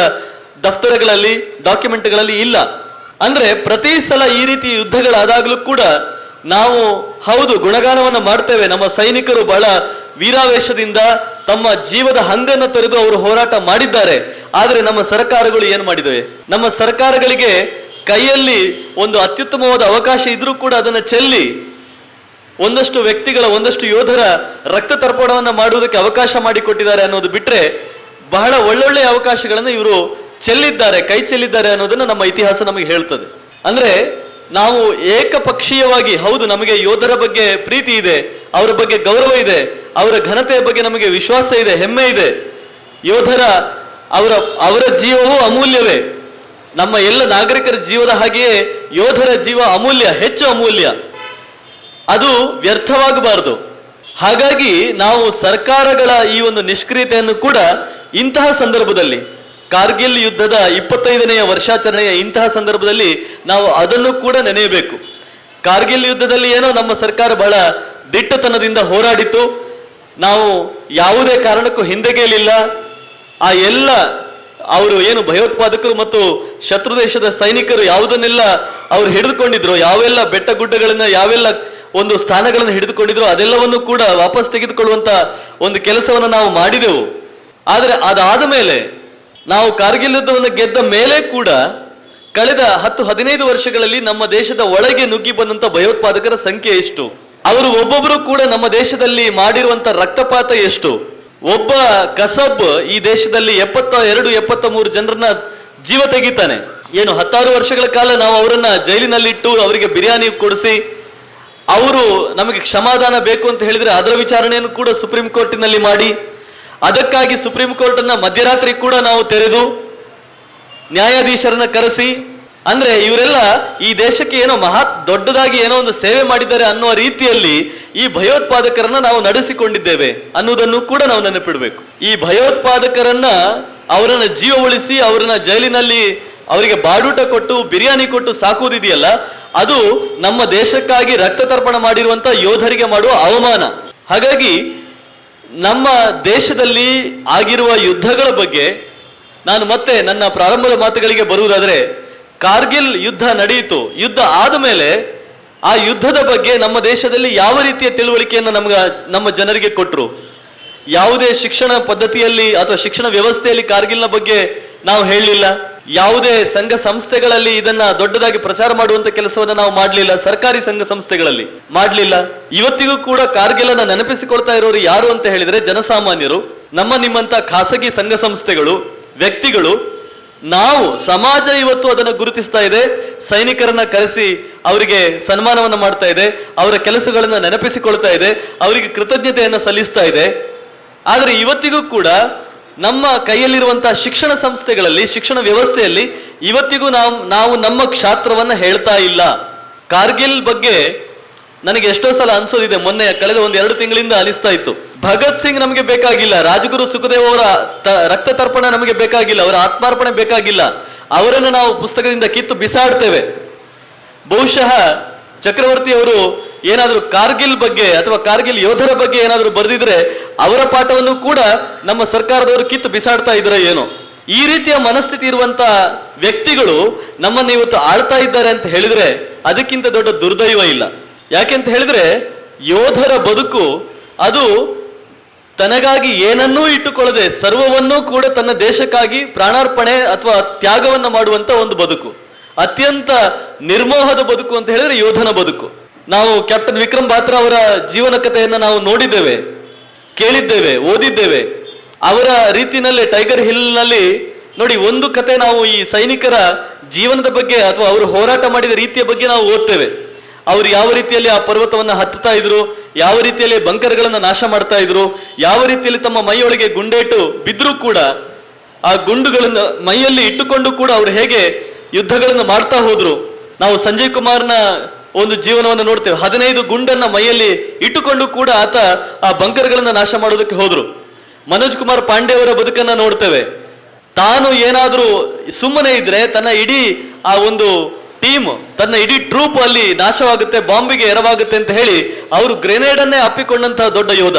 ದಫ್ತರಗಳಲ್ಲಿ, ಡಾಕ್ಯುಮೆಂಟ್ಗಳಲ್ಲಿ ಇಲ್ಲ. ಅಂದ್ರೆ ಪ್ರತಿ ಸಲ ಈ ರೀತಿ ಯುದ್ಧಗಳಾದಾಗಲೂ ಕೂಡ ನಾವು ಹೌದು ಗುಣಗಾನವನ್ನ ಮಾಡ್ತೇವೆ. ನಮ್ಮ ಸೈನಿಕರು ಬಹಳ ವೀರಾವೇಶದಿಂದ ತಮ್ಮ ಜೀವದ ಹಂಗನ್ನು ತೊರೆದು ಅವರು ಹೋರಾಟ ಮಾಡಿದ್ದಾರೆ. ಆದರೆ ನಮ್ಮ ಸರ್ಕಾರಗಳು ಏನು ಮಾಡಿದವೆ? ನಮ್ಮ ಸರ್ಕಾರಗಳಿಗೆ ಕೈಯಲ್ಲಿ ಒಂದು ಅತ್ಯುತ್ತಮವಾದ ಅವಕಾಶ ಇದ್ರೂ ಕೂಡ ಅದನ್ನು ಚೆಲ್ಲಿ ಒಂದಷ್ಟು ವ್ಯಕ್ತಿಗಳ, ಒಂದಷ್ಟು ಯೋಧರ ರಕ್ತ ತರ್ಪಣವನ್ನು ಮಾಡುವುದಕ್ಕೆ ಅವಕಾಶ ಮಾಡಿಕೊಟ್ಟಿದ್ದಾರೆ ಅನ್ನೋದು ಬಿಟ್ರೆ ಬಹಳ ಒಳ್ಳೊಳ್ಳೆಯ ಅವಕಾಶಗಳನ್ನು ಇವರು ಚೆಲ್ಲಿದ್ದಾರೆ, ಕೈ ಚೆಲ್ಲಿದ್ದಾರೆ ಅನ್ನೋದನ್ನು ನಮ್ಮ ಇತಿಹಾಸ ನಮಗೆ ಹೇಳ್ತದೆ. ಅಂದ್ರೆ ನಾವು ಏಕಪಕ್ಷೀಯವಾಗಿ, ಹೌದು ನಮಗೆ ಯೋಧರ ಬಗ್ಗೆ ಪ್ರೀತಿ ಇದೆ, ಅವರ ಬಗ್ಗೆ ಗೌರವ ಇದೆ, ಅವರ ಘನತೆಯ ಬಗ್ಗೆ ನಮಗೆ ವಿಶ್ವಾಸ ಇದೆ, ಹೆಮ್ಮೆ ಇದೆ. ಯೋಧರ ಅವರ ಜೀವವೂ ಅಮೂಲ್ಯವೇ. ನಮ್ಮ ಎಲ್ಲ ನಾಗರಿಕರ ಜೀವದ ಹಾಗೆಯೇ ಯೋಧರ ಜೀವ ಅಮೂಲ್ಯ, ಹೆಚ್ಚು ಅಮೂಲ್ಯ. ಅದು ವ್ಯರ್ಥವಾಗಬಾರದು. ಹಾಗಾಗಿ ನಾವು ಸರ್ಕಾರಗಳ ಈ ಒಂದು ನಿಷ್ಕ್ರಿಯತೆಯನ್ನು ಕೂಡ ಇಂತಹ ಸಂದರ್ಭದಲ್ಲಿ, ಕಾರ್ಗಿಲ್ ಯುದ್ಧದ 25ನೆಯ ವರ್ಷಾಚರಣೆಯ ಇಂತಹ ಸಂದರ್ಭದಲ್ಲಿ ನಾವು ಅದನ್ನು ಕೂಡ ನೆನೆಯಬೇಕು. ಕಾರ್ಗಿಲ್ ಯುದ್ಧದಲ್ಲಿ ಏನೋ ನಮ್ಮ ಸರ್ಕಾರ ಬಹಳ ದಿಟ್ಟತನದಿಂದ ಹೋರಾಡಿತು. ನಾವು ಯಾವುದೇ ಕಾರಣಕ್ಕೂ ಹಿಂದೆಗೆಯಲಿಲ್ಲ. ಆ ಎಲ್ಲ ಅವರು ಭಯೋತ್ಪಾದಕರು ಮತ್ತು ಶತ್ರು ದೇಶದ ಸೈನಿಕರು ಯಾವುದನ್ನೆಲ್ಲ ಅವರು ಹಿಡಿದುಕೊಂಡಿದ್ರು, ಯಾವೆಲ್ಲ ಬೆಟ್ಟ ಗುಡ್ಡಗಳನ್ನ, ಯಾವೆಲ್ಲ ಒಂದು ಸ್ಥಾನಗಳನ್ನು ಹಿಡಿದುಕೊಂಡಿದ್ರು, ಅದೆಲ್ಲವನ್ನು ಕೂಡ ವಾಪಸ್ ತೆಗೆದುಕೊಳ್ಳುವಂತ ಒಂದು ಕೆಲಸವನ್ನು ನಾವು ಮಾಡಿದೆವು. ಆದರೆ ಅದಾದ ಮೇಲೆ ನಾವು ಕಾರ್ಗಿಲ್ ಯುದ್ಧವನ್ನು ಗೆದ್ದ ಮೇಲೆ ಕೂಡ ಕಳೆದ 10-15 ವರ್ಷಗಳಲ್ಲಿ ನಮ್ಮ ದೇಶದ ಒಳಗೆ ನುಗ್ಗಿ ಬಂದಂತ ಭಯೋತ್ಪಾದಕರ ಸಂಖ್ಯೆ ಎಷ್ಟು? ಅವರು ಒಬ್ಬೊಬ್ಬರು ಕೂಡ ನಮ್ಮ ದೇಶದಲ್ಲಿ ಮಾಡಿರುವಂತ ರಕ್ತಪಾತ ಎಷ್ಟು? ಒಬ್ಬ ಕಸಬ್ ಈ ದೇಶದಲ್ಲಿ 72-73 ಜನರನ್ನ ಜೀವ ತೆಗಿತಾನೆ. 10 ವರ್ಷಗಳ ಕಾಲ ನಾವು ಅವರನ್ನ ಜೈಲಿನಲ್ಲಿಟ್ಟು ಅವರಿಗೆ ಬಿರಿಯಾನಿ ಕೊಡಿಸಿ, ಅವರು ನಮಗೆ ಕ್ಷಮಾದಾನ ಬೇಕು ಅಂತ ಹೇಳಿದ್ರೆ ಅದರ ವಿಚಾರಣೆಯನ್ನು ಕೂಡ ಸುಪ್ರೀಂ ಕೋರ್ಟಿನಲ್ಲಿ ಮಾಡಿ, ಅದಕ್ಕಾಗಿ ಸುಪ್ರೀಂ ಕೋರ್ಟ್ ಅನ್ನ ಮಧ್ಯರಾತ್ರಿ ಕೂಡ ನಾವು ತೆರೆದು ನ್ಯಾಯಾಧೀಶರನ್ನ ಕರೆಸಿ, ಅಂದ್ರೆ ಇವರೆಲ್ಲ ಈ ದೇಶಕ್ಕೆ ದೊಡ್ಡದಾಗಿ ಒಂದು ಸೇವೆ ಮಾಡಿದ್ದಾರೆ ಅನ್ನುವ ರೀತಿಯಲ್ಲಿ ಈ ಭಯೋತ್ಪಾದಕರನ್ನ ನಾವು ನಡೆಸಿಕೊಂಡಿದ್ದೇವೆ ಅನ್ನುವುದನ್ನು ಕೂಡ ನಾವು ನೆನಪಿಡಬೇಕು. ಈ ಭಯೋತ್ಪಾದಕರನ್ನ, ಅವರನ್ನ ಜೀವ ಉಳಿಸಿ ಅವರನ್ನ ಜೈಲಿನಲ್ಲಿ ಅವರಿಗೆ ಬಾಡೂಟ ಕೊಟ್ಟು ಬಿರಿಯಾನಿ ಕೊಟ್ಟು ಸಾಕುವುದಿದೆಯಲ್ಲ, ಅದು ನಮ್ಮ ದೇಶಕ್ಕಾಗಿ ರಕ್ತ ತರ್ಪಣ ಮಾಡಿರುವಂತ ಯೋಧರಿಗೆ ಮಾಡುವ ಅವಮಾನ. ಹಾಗಾಗಿ ನಮ್ಮ ದೇಶದಲ್ಲಿ ಆಗಿರುವ ಯುದ್ಧಗಳ ಬಗ್ಗೆ ನಾನು ಮತ್ತೆ ನನ್ನ ಪ್ರಾರಂಭದ ಮಾತುಗಳಿಗೆ ಬರುವುದಾದರೆ, ಕಾರ್ಗಿಲ್ ಯುದ್ಧ ನಡೆಯಿತು. ಯುದ್ಧ ಆದ ಮೇಲೆ ಆ ಯುದ್ಧದ ಬಗ್ಗೆ ನಮ್ಮ ದೇಶದಲ್ಲಿ ಯಾವ ರೀತಿಯ ತಿಳುವಳಿಕೆಯನ್ನು ನಮ್ಮ ಜನರಿಗೆ ಕೊಟ್ಟರು? ಯಾವುದೇ ಶಿಕ್ಷಣ ಪದ್ಧತಿಯಲ್ಲಿ ಅಥವಾ ಶಿಕ್ಷಣ ವ್ಯವಸ್ಥೆಯಲ್ಲಿ ಕಾರ್ಗಿಲ್ನ ಬಗ್ಗೆ ನಾವು ಹೇಳಲಿಲ್ಲ. ಯಾವುದೇ ಸಂಘ ಸಂಸ್ಥೆಗಳಲ್ಲಿ ಇದನ್ನ ದೊಡ್ಡದಾಗಿ ಪ್ರಚಾರ ಮಾಡುವಂತ ಕೆಲಸವನ್ನ ನಾವು ಮಾಡಲಿಲ್ಲ. ಸರ್ಕಾರಿ ಸಂಘ ಸಂಸ್ಥೆಗಳಲ್ಲಿ ಮಾಡಲಿಲ್ಲ. ಇವತ್ತಿಗೂ ಕೂಡ ಕಾರ್ಗಿಲ್ ಅನ್ನ ನೆನಪಿಸಿಕೊಳ್ತಾ ಇರೋರು ಯಾರು ಅಂತ ಹೇಳಿದ್ರೆ ಜನಸಾಮಾನ್ಯರು, ನಿಮ್ಮಂತ ಖಾಸಗಿ ಸಂಘ ಸಂಸ್ಥೆಗಳು, ವ್ಯಕ್ತಿಗಳು. ನಾವು ಸಮಾಜ ಇವತ್ತು ಅದನ್ನು ಗುರುತಿಸ್ತಾ ಇದೆ. ಸೈನಿಕರನ್ನ ಕರೆಸಿ ಅವರಿಗೆ ಸನ್ಮಾನವನ್ನ ಮಾಡ್ತಾ ಇದೆ, ಅವರ ಕೆಲಸಗಳನ್ನ ನೆನಪಿಸಿಕೊಳ್ತಾ ಇದೆ, ಅವರಿಗೆ ಕೃತಜ್ಞತೆಯನ್ನ ಸಲ್ಲಿಸ್ತಾ ಇದೆ. ಆದರೆ ಇವತ್ತಿಗೂ ಕೂಡ ನಮ್ಮ ಕೈಯಲ್ಲಿರುವಂತಹ ಶಿಕ್ಷಣ ಸಂಸ್ಥೆಗಳಲ್ಲಿ, ಶಿಕ್ಷಣ ವ್ಯವಸ್ಥೆಯಲ್ಲಿ ಇವತ್ತಿಗೂ ನಾವು ನಮ್ಮ ಕ್ಷಾತ್ರವನ್ನ ಹೇಳ್ತಾ ಇಲ್ಲ. ಕಾರ್ಗಿಲ್ ಬಗ್ಗೆ ನನಗೆ ಎಷ್ಟೋ ಸಲ ಅನ್ಸೋದಿದೆ, ಮೊನ್ನೆ ಕಳೆದ 1-2 ತಿಂಗಳಿಂದ ಅನಿಸ್ತಾ ಇತ್ತು. ಭಗತ್ ಸಿಂಗ್ ನಮಗೆ ಬೇಕಾಗಿಲ್ಲ, ರಾಜಗುರು ಸುಖದೇವ್ ಅವರ ರಕ್ತ ತರ್ಪಣ ನಮಗೆ ಬೇಕಾಗಿಲ್ಲ, ಅವರ ಆತ್ಮಾರ್ಪಣೆ ಬೇಕಾಗಿಲ್ಲ, ಅವರನ್ನು ನಾವು ಪುಸ್ತಕದಿಂದ ಕಿತ್ತು ಬಿಸಾಡ್ತೇವೆ. ಬಹುಶಃ ಚಕ್ರವರ್ತಿ ಅವರು ಏನಾದರೂ ಕಾರ್ಗಿಲ್ ಬಗ್ಗೆ ಅಥವಾ ಕಾರ್ಗಿಲ್ ಯೋಧರ ಬಗ್ಗೆ ಏನಾದರೂ ಬರೆದಿದ್ರೆ ಅವರ ಪಾಠವನ್ನು ಕೂಡ ನಮ್ಮ ಸರ್ಕಾರದವರು ಕಿತ್ತು ಬಿಸಾಡ್ತಾ ಇದ್ರೆ ಏನೋ. ಈ ರೀತಿಯ ಮನಸ್ಥಿತಿ ಇರುವಂತ ವ್ಯಕ್ತಿಗಳು ನಮ್ಮನ್ನು ಇವತ್ತು ಆಳ್ತಾ ಇದ್ದಾರೆ ಅಂತ ಹೇಳಿದ್ರೆ ಅದಕ್ಕಿಂತ ದೊಡ್ಡ ದುರ್ದೈವ ಇಲ್ಲ. ಯಾಕೆಂತ ಹೇಳಿದ್ರೆ ಯೋಧರ ಬದುಕು ಅದು ತನಗಾಗಿ ಏನನ್ನೂ ಇಟ್ಟುಕೊಳ್ಳದೆ ಸರ್ವವನ್ನೂ ಕೂಡ ತನ್ನ ದೇಶಕ್ಕಾಗಿ ಪ್ರಾಣಾರ್ಪಣೆ ಅಥವಾ ತ್ಯಾಗವನ್ನ ಮಾಡುವಂತ ಒಂದು ಬದುಕು, ಅತ್ಯಂತ ನಿರ್ಮೋಹದ ಬದುಕು ಅಂತ ಹೇಳಿದ್ರೆ ಯೋಧನ ಬದುಕು. ನಾವು ಕ್ಯಾಪ್ಟನ್ ವಿಕ್ರಮ್ ಬಾತ್ರಾ ಅವರ ಜೀವನ ಕಥೆಯನ್ನ ನಾವು ನೋಡಿದ್ದೇವೆ, ಕೇಳಿದ್ದೇವೆ, ಓದಿದ್ದೇವೆ. ಅವರ ರೀತಿಯಲ್ಲೇ ಟೈಗರ್ ಹಿಲ್ ನಲ್ಲಿ ನೋಡಿ, ಒಂದು ಕತೆ ನಾವು ಈ ಸೈನಿಕರ ಜೀವನದ ಬಗ್ಗೆ ಅಥವಾ ಅವರು ಹೋರಾಟ ಮಾಡಿದ ರೀತಿಯ ಬಗ್ಗೆ ನಾವು ಓದ್ತೇವೆ. ಅವರು ಯಾವ ರೀತಿಯಲ್ಲಿ ಆ ಪರ್ವತವನ್ನ ಹತ್ತುತ್ತಾ ಇದ್ರು, ಯಾವ ರೀತಿಯಲ್ಲಿ ಬಂಕರ್ಗಳನ್ನ ನಾಶ ಮಾಡ್ತಾ ಇದ್ರು, ಯಾವ ರೀತಿಯಲ್ಲಿ ತಮ್ಮ ಮೈಯೊಳಗೆ ಗುಂಡೇಟು ಬಿದ್ರೂ ಕೂಡ ಆ ಗುಂಡುಗಳನ್ನ ಮೈಯಲ್ಲಿ ಇಟ್ಟುಕೊಂಡು ಕೂಡ ಅವರು ಹೇಗೆ ಯುದ್ಧಗಳನ್ನು ಮಾಡ್ತಾ ಹೋದ್ರು. ನಾವು ಸಂಜಯ್ ಕುಮಾರ್ನ ಒಂದು ಜೀವನವನ್ನು ನೋಡ್ತೇವೆ. 15 ಗುಂಡನ್ನ ಮೈಯಲ್ಲಿ ಇಟ್ಟುಕೊಂಡು ಕೂಡ ಆತ ಆ ಬಂಕರ್ಗಳನ್ನ ನಾಶ ಮಾಡೋದಕ್ಕೆ ಹೋದ್ರು. ಮನೋಜ್ ಕುಮಾರ್ ಪಾಂಡೆ ಅವರ ಬದುಕನ್ನ ನೋಡ್ತೇವೆ. ತಾನು ಏನಾದ್ರೂ ಸುಮ್ಮನೆ ಇದ್ರೆ ತನ್ನ ಇಡೀ ಆ ಒಂದು ಟೀಮ್, ತನ್ನ ಇಡೀ ಟ್ರೂಪ್ ಅಲ್ಲಿ ನಾಶವಾಗುತ್ತೆ, ಬಾಂಬಿಗೆ ಎರವಾಗುತ್ತೆ ಅಂತ ಹೇಳಿ ಅವರು ಗ್ರೆನೇಡ್ ಅನ್ನೇ ಅಪ್ಪಿಕೊಂಡಂತಹ ದೊಡ್ಡ ಯೋಧ.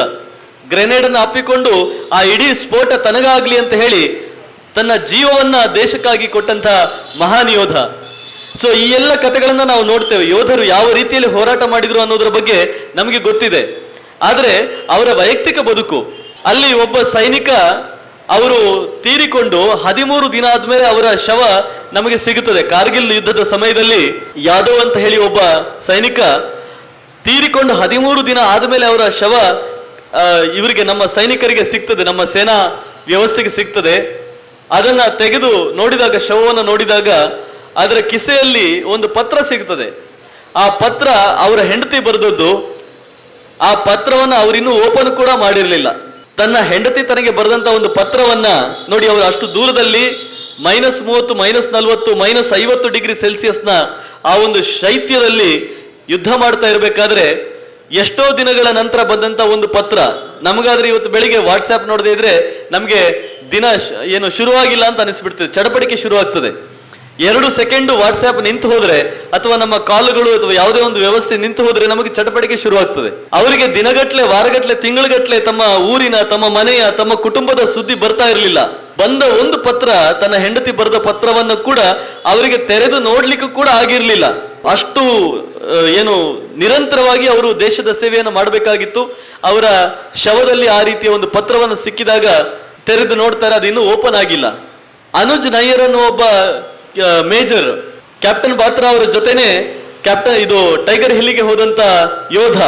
ಗ್ರೆನೇಡ್ ಅನ್ನು ಅಪ್ಪಿಕೊಂಡು ಆ ಇಡೀ ಸ್ಫೋಟ ತನಗಾಗ್ಲಿ ಅಂತ ಹೇಳಿ ತನ್ನ ಜೀವವನ್ನ ದೇಶಕ್ಕಾಗಿ ಕೊಟ್ಟಂತಹ ಮಹಾನ್ ಯೋಧ. ಸೊ ಈ ಎಲ್ಲ ಕಥೆಗಳನ್ನ ನಾವು ನೋಡ್ತೇವೆ. ಯೋಧರು ಯಾವ ರೀತಿಯಲ್ಲಿ ಹೋರಾಟ ಮಾಡಿದ್ರು ಅನ್ನೋದ್ರ ಬಗ್ಗೆ ನಮಗೆ ಗೊತ್ತಿದೆ. ಆದ್ರೆ ಅವರ ವೈಯಕ್ತಿಕ ಬದುಕು, ಅಲ್ಲಿ ಒಬ್ಬ ಸೈನಿಕ ಅವರು ತೀರಿಕೊಂಡು 13 ದಿನ ಆದ್ಮೇಲೆ ಅವರ ಶವ ನಮಗೆ ಸಿಗುತ್ತದೆ. ಕಾರ್ಗಿಲ್ ಯುದ್ಧದ ಸಮಯದಲ್ಲಿ ಯಾದವ್ ಅಂತ ಹೇಳಿ ಒಬ್ಬ ಸೈನಿಕ ತೀರಿಕೊಂಡು 13 ದಿನ ಆದ್ಮೇಲೆ ಅವರ ಶವ ಇವರಿಗೆ, ನಮ್ಮ ಸೈನಿಕರಿಗೆ ಸಿಗ್ತದೆ, ನಮ್ಮ ಸೇನಾ ವ್ಯವಸ್ಥೆಗೆ ಸಿಗ್ತದೆ. ಅದನ್ನ ತೆಗೆದು ನೋಡಿದಾಗ, ಶವವನ್ನು ನೋಡಿದಾಗ ಅದರ ಕಿಸೆಯಲ್ಲಿ ಒಂದು ಪತ್ರ ಸಿಗ್ತದೆ. ಆ ಪತ್ರ ಅವರ ಹೆಂಡತಿ ಬರೆದದ್ದು. ಆ ಪತ್ರವನ್ನ ಅವರಿನ್ನೂ ಓಪನ್ ಕೂಡ ಮಾಡಿರಲಿಲ್ಲ. ತನ್ನ ಹೆಂಡತಿ ತನಗೆ ಬರೆದಂತ ಒಂದು ಪತ್ರವನ್ನ ನೋಡಿ, ಅವರು ಅಷ್ಟು ದೂರದಲ್ಲಿ -30, -40, -50 ಡಿಗ್ರಿ ಸೆಲ್ಸಿಯಸ್ನ ಆ ಒಂದು ಶೈತ್ಯದಲ್ಲಿ ಯುದ್ಧ ಮಾಡ್ತಾ ಇರಬೇಕಾದ್ರೆ ಎಷ್ಟೋ ದಿನಗಳ ನಂತರ ಬಂದಂತ ಒಂದು ಪತ್ರ. ನಮಗಾದ್ರೆ ಇವತ್ತು ಬೆಳಿಗ್ಗೆ ವಾಟ್ಸ್ಆ್ಯಪ್ ನೋಡದೇ ಇದ್ರೆ ನಮಗೆ ದಿನ ಏನು ಶುರುವಾಗಿಲ್ಲ ಅಂತ ಅನಿಸ್ಬಿಡ್ತದೆ, ಚಡಪಡಿಕೆ ಶುರುವಾಗ್ತದೆ. 2 ಸೆಕೆಂಡ್ ವಾಟ್ಸ್ಆ್ಯಪ್ ನಿಂತು ಹೋದ್ರೆ ಅಥವಾ ನಮ್ಮ ಕಾಲುಗಳು ಅಥವಾ ಯಾವುದೇ ಒಂದು ವ್ಯವಸ್ಥೆ ನಿಂತು ಹೋದ್ರೆ ನಮಗೆ ಚಟಪಟಿಕೆ ಶುರುವಾಗ್ತದೆ. ಅವರಿಗೆ ದಿನಗಟ್ಲೆ, ವಾರಗಟ್ಲೆ, ತಿಂಗಳಗಟ್ಲೆ ತಮ್ಮ ಊರಿನ, ತಮ್ಮ ಮನೆಯ, ತಮ್ಮ ಕುಟುಂಬದ ಸುದ್ದಿ ಬರ್ತಾ ಇರಲಿಲ್ಲ. ಬಂದ ಒಂದು ಪತ್ರ, ತನ್ನ ಹೆಂಡತಿ ಬರೆದ ಪತ್ರವನ್ನು ಕೂಡ ಅವರಿಗೆ ತೆರೆದು ನೋಡ್ಲಿಕ್ಕೂ ಕೂಡ ಆಗಿರ್ಲಿಲ್ಲ. ಅಷ್ಟು ಏನು ನಿರಂತರವಾಗಿ ಅವರು ದೇಶದ ಸೇವೆಯನ್ನು ಮಾಡಬೇಕಾಗಿತ್ತು. ಅವರ ಶವದಲ್ಲಿ ಆ ರೀತಿಯ ಒಂದು ಪತ್ರವನ್ನು ಸಿಕ್ಕಿದಾಗ ತೆರೆದು ನೋಡ್ತಾರೆ, ಅದು ಇನ್ನೂ ಓಪನ್ ಆಗಿಲ್ಲ. ಅನುಜ್ ನಯ್ಯರ್ ಅನ್ನೋ ಒಬ್ಬ ಮೇಜರ್ ಕ್ಯಾಪ್ಟನ್ ಬಾತ್ರಾ ಅವರ ಜೊತೆನೆ ಟೈಗರ್ ಹಿಲ್ಲಿಗೆ ಹೋದಂತ ಯೋಧ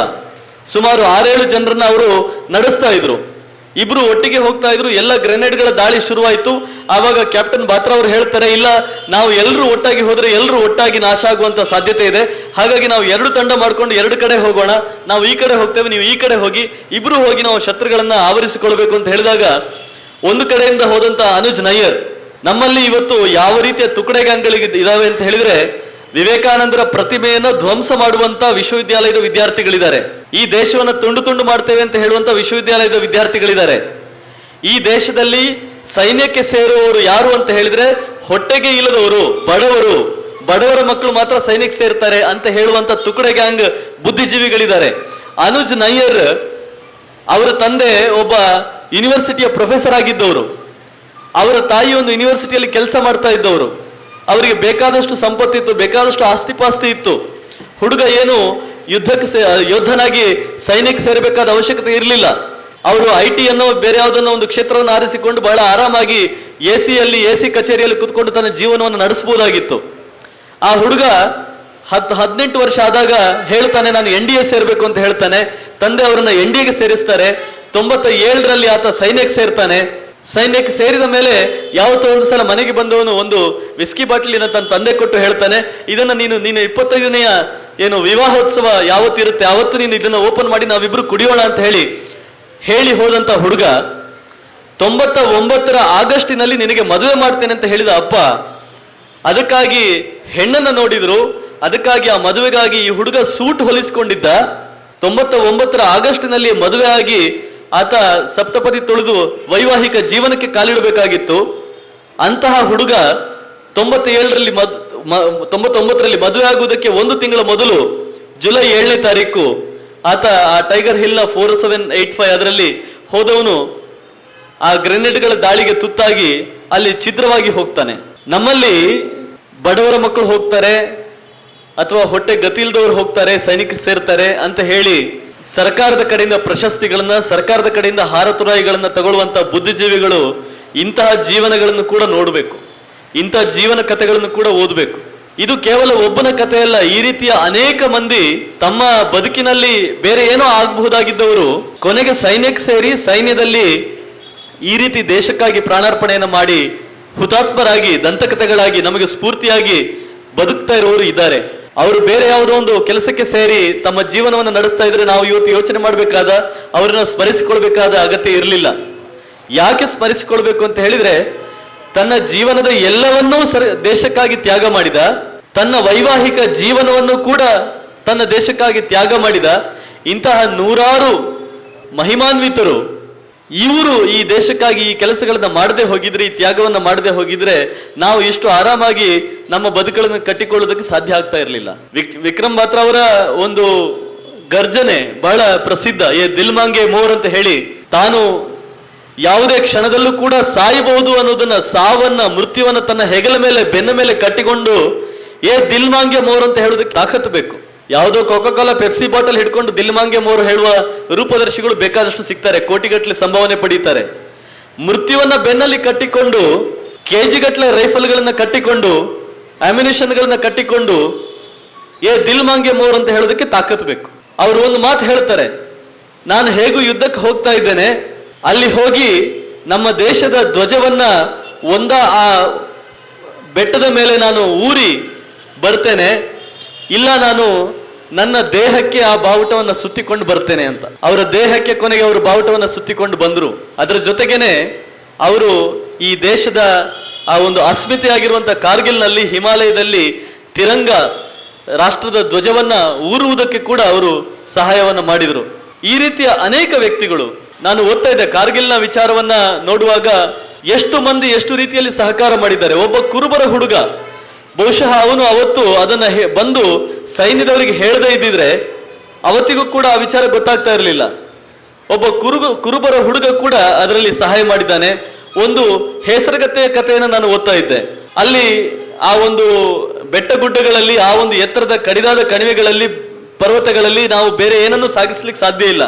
ಸುಮಾರು 6-7 ಜನರನ್ನ ಅವರು ನಡೆಸ್ತಾ ಇದ್ರು. ಇಬ್ರು ಒಟ್ಟಿಗೆ ಹೋಗ್ತಾ ಇದ್ರು. ಎಲ್ಲ ಗ್ರೆನೇಡ್ಗಳ ದಾಳಿ ಶುರುವಾಯಿತು. ಆವಾಗ ಕ್ಯಾಪ್ಟನ್ ಬಾತ್ರಾ ಅವರು ಹೇಳ್ತಾರೆ, ಇಲ್ಲ, ನಾವು ಎಲ್ಲರೂ ಒಟ್ಟಾಗಿ ಹೋದ್ರೆ ಎಲ್ಲರೂ ಒಟ್ಟಾಗಿ ನಾಶ ಆಗುವಂತ ಸಾಧ್ಯತೆ ಇದೆ. ಹಾಗಾಗಿ ನಾವು 2 ತಂಡ ಮಾಡ್ಕೊಂಡು 2 ಕಡೆ ಹೋಗೋಣ. ನಾವು ಈ ಕಡೆ ಹೋಗ್ತೇವೆ, ನೀವು ಈ ಕಡೆ ಹೋಗಿ, ಇಬ್ರು ಹೋಗಿ ನಾವು ಶತ್ರುಗಳನ್ನ ಆವರಿಸಿಕೊಳ್ಬೇಕು ಅಂತ ಹೇಳಿದಾಗ ಒಂದು ಕಡೆಯಿಂದ ಹೋದಂತ ಅನುಜ್ ನಯ್ಯರ್, ನಮ್ಮಲ್ಲಿ ಇವತ್ತು ಯಾವ ರೀತಿಯ ತುಕಡೆ ಗ್ಯಾಂಗ್ಗಳಿಗೆ ಇದಾವೆ ಅಂತ ಹೇಳಿದ್ರೆ, ವಿವೇಕಾನಂದರ ಪ್ರತಿಮೆಯನ್ನು ಧ್ವಂಸ ಮಾಡುವಂತ ವಿಶ್ವವಿದ್ಯಾಲಯದ ವಿದ್ಯಾರ್ಥಿಗಳಿದ್ದಾರೆ. ಈ ದೇಶವನ್ನು ತುಂಡು ತುಂಡು ಮಾಡ್ತೇವೆ ಅಂತ ಹೇಳುವಂತ ವಿಶ್ವವಿದ್ಯಾಲಯದ ವಿದ್ಯಾರ್ಥಿಗಳಿದ್ದಾರೆ. ಈ ದೇಶದಲ್ಲಿ ಸೈನ್ಯಕ್ಕೆ ಸೇರುವವರು ಯಾರು ಅಂತ ಹೇಳಿದ್ರೆ ಹೊಟ್ಟೆಗೆ ಇಲ್ಲದವರು, ಬಡವರ ಮಕ್ಕಳು ಮಾತ್ರ ಸೈನ್ಯಕ್ಕೆ ಸೇರ್ತಾರೆ ಅಂತ ಹೇಳುವಂತ ತುಕಡೆ ಗ್ಯಾಂಗ್ ಬುದ್ಧಿಜೀವಿಗಳಿದ್ದಾರೆ. ಅನುಜ್ ನಯ್ಯರ್ ಅವರ ತಂದೆ ಒಬ್ಬ ಯೂನಿವರ್ಸಿಟಿಯ ಪ್ರೊಫೆಸರ್ ಆಗಿದ್ದವರು. ಅವರ ತಾಯಿ ಒಂದು ಯೂನಿವರ್ಸಿಟಿಯಲ್ಲಿ ಕೆಲಸ ಮಾಡ್ತಾ ಇದ್ದವರು. ಅವರಿಗೆ ಬೇಕಾದಷ್ಟು ಸಂಪತ್ತಿತ್ತು, ಬೇಕಾದಷ್ಟು ಆಸ್ತಿಪಾಸ್ತಿ ಇತ್ತು. ಹುಡುಗ ಏನು ಯೋಧನಾಗಿ ಸೈನ್ಯಕ್ಕೆ ಸೇರಬೇಕಾದ ಅವಶ್ಯಕತೆ ಇರಲಿಲ್ಲ. ಅವರು IT ಅನ್ನೋ ಬೇರೆ ಯಾವುದನ್ನೋ ಒಂದು ಕ್ಷೇತ್ರವನ್ನು ಆರಿಸಿಕೊಂಡು ಬಹಳ ಆರಾಮಾಗಿ AC ಕಚೇರಿಯಲ್ಲಿ ಕುತ್ಕೊಂಡು ತನ್ನ ಜೀವನವನ್ನು ನಡೆಸಬಹುದಾಗಿತ್ತು. ಆ ಹುಡುಗ 18 ವರ್ಷ ಆದಾಗ ಹೇಳ್ತಾನೆ, ನಾನು NDA ಸೇರ್ಬೇಕು ಅಂತ ಹೇಳ್ತಾನೆ. ತಂದೆ ಅವರನ್ನ NDAಗೆ ಸೇರಿಸ್ತಾರೆ. 97ರಲ್ಲಿ ಆತ ಸೈನ್ಯಕ್ಕೆ ಸೇರ್ತಾನೆ. ಸೈನ್ಯಕ್ಕೆ ಸೇರಿದ ಮೇಲೆ ಯಾವತ್ತೋ ಒಂದು ಸಲ ಮನೆಗೆ ಬಂದವನು ಒಂದು ವಿಸ್ಕಿ ಬಾಟಲಿನ ತನ್ನ ತಂದೆ ಕೊಟ್ಟು ಹೇಳ್ತಾನೆ, ಇದನ್ನ ನೀನು 25ನೆಯ ಏನು ವಿವಾಹೋತ್ಸವ ಯಾವತ್ತಿರುತ್ತೆ ಅವತ್ತು ನೀನು ಇದನ್ನ ಓಪನ್ ಮಾಡಿ ನಾವಿಬ್ರು ಕುಡಿಯೋಣ ಅಂತ ಹೇಳಿ ಹೇಳಿ ಹೋದಂತ ಹುಡುಗ 99ರ ಆಗಸ್ಟಿನಲ್ಲಿ ನಿನಗೆ ಮದುವೆ ಮಾಡ್ತೇನೆ ಅಂತ ಹೇಳಿದ ಅಪ್ಪ ಅದಕ್ಕಾಗಿ ಹೆಣ್ಣನ್ನ ನೋಡಿದ್ರು. ಅದಕ್ಕಾಗಿ ಆ ಮದುವೆಗಾಗಿ ಈ ಹುಡುಗ ಸೂಟ್ ಹೊಲಿಸಿಕೊಂಡಿದ್ದ. 99ರ ಆಗಸ್ಟಿನಲ್ಲಿ ಮದುವೆ ಆಗಿ ಆತ ಸಪ್ತಪದಿ ತುಳಿದು ವೈವಾಹಿಕ ಜೀವನಕ್ಕೆ ಕಾಲಿಡಬೇಕಾಗಿತ್ತು. ಅಂತಹ ಹುಡುಗ 99ರಲ್ಲಿ ಮದುವೆ ಆಗುವುದಕ್ಕೆ 1 ತಿಂಗಳ ಮೊದಲು ಜುಲೈ 7ನೇ ತಾರೀಕು ಆತ ಆ ಟೈಗರ್ ಹಿಲ್ನ 4785 ಅದರಲ್ಲಿ ಹೋದವನು ಆ ಗ್ರೆನೇಡ್ಗಳ ದಾಳಿಗೆ ತುತ್ತಾಗಿ ಅಲ್ಲಿ ಛಿದ್ರವಾಗಿ ಹೋಗ್ತಾನೆ. ನಮ್ಮಲ್ಲಿ ಬಡವರ ಮಕ್ಕಳು ಹೋಗ್ತಾರೆ ಅಥವಾ ಹೊಟ್ಟೆ ಗತಿಲ್ದವ್ರು ಹೋಗ್ತಾರೆ, ಸೈನಿಕರು ಸೇರ್ತಾರೆ ಅಂತ ಹೇಳಿ ಸರ್ಕಾರದ ಕಡೆಯಿಂದ ಪ್ರಶಸ್ತಿಗಳನ್ನ, ಸರ್ಕಾರದ ಕಡೆಯಿಂದ ಹಾರತುರಾಯಿಗಳನ್ನ ತಗೊಳ್ಳುವಂತ ಬುದ್ಧಿಜೀವಿಗಳು ಇಂತಹ ಜೀವನಗಳನ್ನು ಕೂಡ ನೋಡಬೇಕು, ಇಂತಹ ಜೀವನ ಕಥೆಗಳನ್ನು ಕೂಡ ಓದಬೇಕು. ಇದು ಕೇವಲ ಒಬ್ಬನ ಕಥೆ ಅಲ್ಲ. ಈ ರೀತಿಯ ಅನೇಕ ಮಂದಿ ತಮ್ಮ ಬದುಕಿನಲ್ಲಿ ಬೇರೆ ಏನೋ ಆಗಬಹುದಾಗಿದ್ದವರು ಕೊನೆಗೆ ಸೈನ್ಯಕ್ಕೆ ಸೇರಿ ಸೈನ್ಯದಲ್ಲಿ ಈ ರೀತಿ ದೇಶಕ್ಕಾಗಿ ಪ್ರಾಣಾರ್ಪಣೆಯನ್ನು ಮಾಡಿ ಹುತಾತ್ಮರಾಗಿ ದಂತಕಥೆಗಳಾಗಿ ನಮಗೆ ಸ್ಫೂರ್ತಿಯಾಗಿ ಬದುಕ್ತಾ ಇರೋರು ಇದ್ದಾರೆ. ಅವರು ಬೇರೆ ಯಾವುದೋ ಒಂದು ಕೆಲಸಕ್ಕೆ ಸೇರಿ ತಮ್ಮ ಜೀವನವನ್ನು ನಡೆಸ್ತಾ ಇದ್ರೆ ನಾವು ಇವತ್ತು ಯೋಚನೆ ಮಾಡಬೇಕಾದ, ಅವರನ್ನ ಸ್ಮರಿಸಿಕೊಳ್ಬೇಕಾದ ಅಗತ್ಯ ಇರಲಿಲ್ಲ. ಯಾಕೆ ಸ್ಮರಿಸಿಕೊಳ್ಬೇಕು ಅಂತ ಹೇಳಿದ್ರೆ, ತನ್ನ ಜೀವನದ ಎಲ್ಲವನ್ನೂ ದೇಶಕ್ಕಾಗಿ ತ್ಯಾಗ ಮಾಡಿದ, ತನ್ನ ವೈವಾಹಿಕ ಜೀವನವನ್ನು ಕೂಡ ತನ್ನ ದೇಶಕ್ಕಾಗಿ ತ್ಯಾಗ ಮಾಡಿದ ಇಂತಹ ನೂರಾರು ಮಹಿಮಾನ್ವಿತರು ಇವರು ಈ ದೇಶಕ್ಕಾಗಿ ಈ ಕೆಲಸಗಳನ್ನ ಮಾಡದೆ ಹೋಗಿದ್ರೆ, ಈ ತ್ಯಾಗವನ್ನ ಮಾಡದೆ ಹೋಗಿದ್ರೆ ನಾವು ಇಷ್ಟು ಆರಾಮಾಗಿ ನಮ್ಮ ಬದುಕುಗಳನ್ನು ಕಟ್ಟಿಕೊಳ್ಳೋದಕ್ಕೆ ಸಾಧ್ಯ ಆಗ್ತಾ ಇರಲಿಲ್ಲ. ವಿಕ್ರಮ್ ಬಾತ್ರಾ ಅವರ ಒಂದು ಗರ್ಜನೆ ಬಹಳ ಪ್ರಸಿದ್ಧ, ಏ ದಿಲ್ ಮಾಂಗೆ ಮೋರ್ ಅಂತ ಹೇಳಿ, ತಾನು ಯಾವುದೇ ಕ್ಷಣದಲ್ಲೂ ಕೂಡ ಸಾಯಬಹುದು ಅನ್ನೋದನ್ನ, ಸಾವನ್ನ ಮೃತ್ಯುವನ್ನ ತನ್ನ ಹೆಗಲ ಮೇಲೆ ಬೆನ್ನ ಮೇಲೆ ಕಟ್ಟಿಕೊಂಡು ಏ ದಿಲ್ ಮಾಂಗೆ ಮೋರ್ ಅಂತ ಹೇಳೋದಕ್ಕೆ ತಾಕತ್ತು ಬೇಕು. ಯಾವುದೋ ಕೋಕಾ-ಕೋಲಾ ಪೆಪ್ಸಿ ಬಾಟಲ್ ಹಿಡ್ಕೊಂಡು ದಿಲ್ ಮಾಂಗೆ ಮೋರ್ ಹೇಳುವ ರೂಪದರ್ಶಿಗಳು ಬೇಕಾದಷ್ಟು ಸಿಗ್ತಾರೆ, ಕೋಟಿಗಟ್ಟಲೆ ಸಂಭಾವನೆ ಪಡೀತಾರೆ. ಮೃತ್ಯುವನ್ನ ಬೆನ್ನಲ್ಲಿ ಕಟ್ಟಿಕೊಂಡು, ಕೆಜಿಗಟ್ಟಲೆ ರೈಫಲ್ಗಳನ್ನ ಕಟ್ಟಿಕೊಂಡು, ಅಮ್ಯುನಿಷನ್ಗಳನ್ನ ಕಟ್ಟಿಕೊಂಡು ಏ ದಿಲ್ ಮಾಂಗೆ ಮೋರ್ ಅಂತ ಹೇಳೋದಕ್ಕೆ ತಾಕತ್ತು ಬೇಕು. ಅವರು ಒಂದು ಮಾತು ಹೇಳ್ತಾರೆ, ನಾನು ಹೇಗೂ ಯುದ್ಧಕ್ಕೆ ಹೋಗ್ತಾ ಇದ್ದೇನೆ, ಅಲ್ಲಿ ಹೋಗಿ ನಮ್ಮ ದೇಶದ ಧ್ವಜವನ್ನ ಆ ಬೆಟ್ಟದ ಮೇಲೆ ನಾನು ಊರಿ ಬರ್ತೇನೆ, ಇಲ್ಲ ನಾನು ನನ್ನ ದೇಹಕ್ಕೆ ಆ ಬಾವುಟವನ್ನ ಸುತ್ತಿಕೊಂಡು ಬರ್ತೇನೆ ಅಂತ. ಅವರ ದೇಹಕ್ಕೆ ಕೊನೆಗೆ ಅವರು ಬಾವುಟವನ್ನ ಸುತ್ತಿಕೊಂಡು ಬಂದರು. ಅದರ ಜೊತೆಗೇನೆ ಅವರು ಈ ದೇಶದ ಆ ಒಂದು ಅಸ್ಮಿತೆಯಾಗಿರುವಂತ ಕಾರ್ಗಿಲ್ನಲ್ಲಿ, ಹಿಮಾಲಯದಲ್ಲಿ ತಿರಂಗ ರಾಷ್ಟ್ರದ ಧ್ವಜವನ್ನ ಊರುವುದಕ್ಕೆ ಕೂಡ ಅವರು ಸಹಾಯವನ್ನ ಮಾಡಿದರು. ಈ ರೀತಿಯ ಅನೇಕ ವ್ಯಕ್ತಿಗಳು ನಾನು ಓದ್ತಾ ಇದ್ದೆ. ಕಾರ್ಗಿಲ್ನ ವಿಚಾರವನ್ನ ನೋಡುವಾಗ ಎಷ್ಟು ಮಂದಿ ಎಷ್ಟು ರೀತಿಯಲ್ಲಿ ಸಹಕಾರ ಮಾಡಿದ್ದಾರೆ. ಒಬ್ಬ ಕುರುಬರ ಹುಡುಗ, ಬಹುಶಃ ಅವನು ಅವತ್ತು ಅದನ್ನ ಬಂದು ಸೈನ್ಯದವರಿಗೆ ಹೇಳದೇ ಇದ್ದಿದ್ರೆ ಅವತ್ತಿಗೂ ಕೂಡ ಆ ವಿಚಾರ ಗೊತ್ತಾಗ್ತಾ ಇರಲಿಲ್ಲ. ಒಬ್ಬ ಕುರುಬರ ಹುಡುಗ ಕೂಡ ಅದರಲ್ಲಿ ಸಹಾಯ ಮಾಡಿದ್ದಾನೆ. ಒಂದು ಹೆಸರುಗತ್ತೆಯ ಕಥೆಯನ್ನು ನಾನು ಓದ್ತಾ ಇದ್ದೆ. ಅಲ್ಲಿ ಆ ಒಂದು ಬೆಟ್ಟ ಗುಡ್ಡಗಳಲ್ಲಿ, ಆ ಒಂದು ಎತ್ತರದ ಕಡಿದಾದ ಕಣಿವೆಗಳಲ್ಲಿ, ಪರ್ವತಗಳಲ್ಲಿ ನಾವು ಬೇರೆ ಏನನ್ನು ಸಾಗಿಸ್ಲಿಕ್ಕೆ ಸಾಧ್ಯ ಇಲ್ಲ.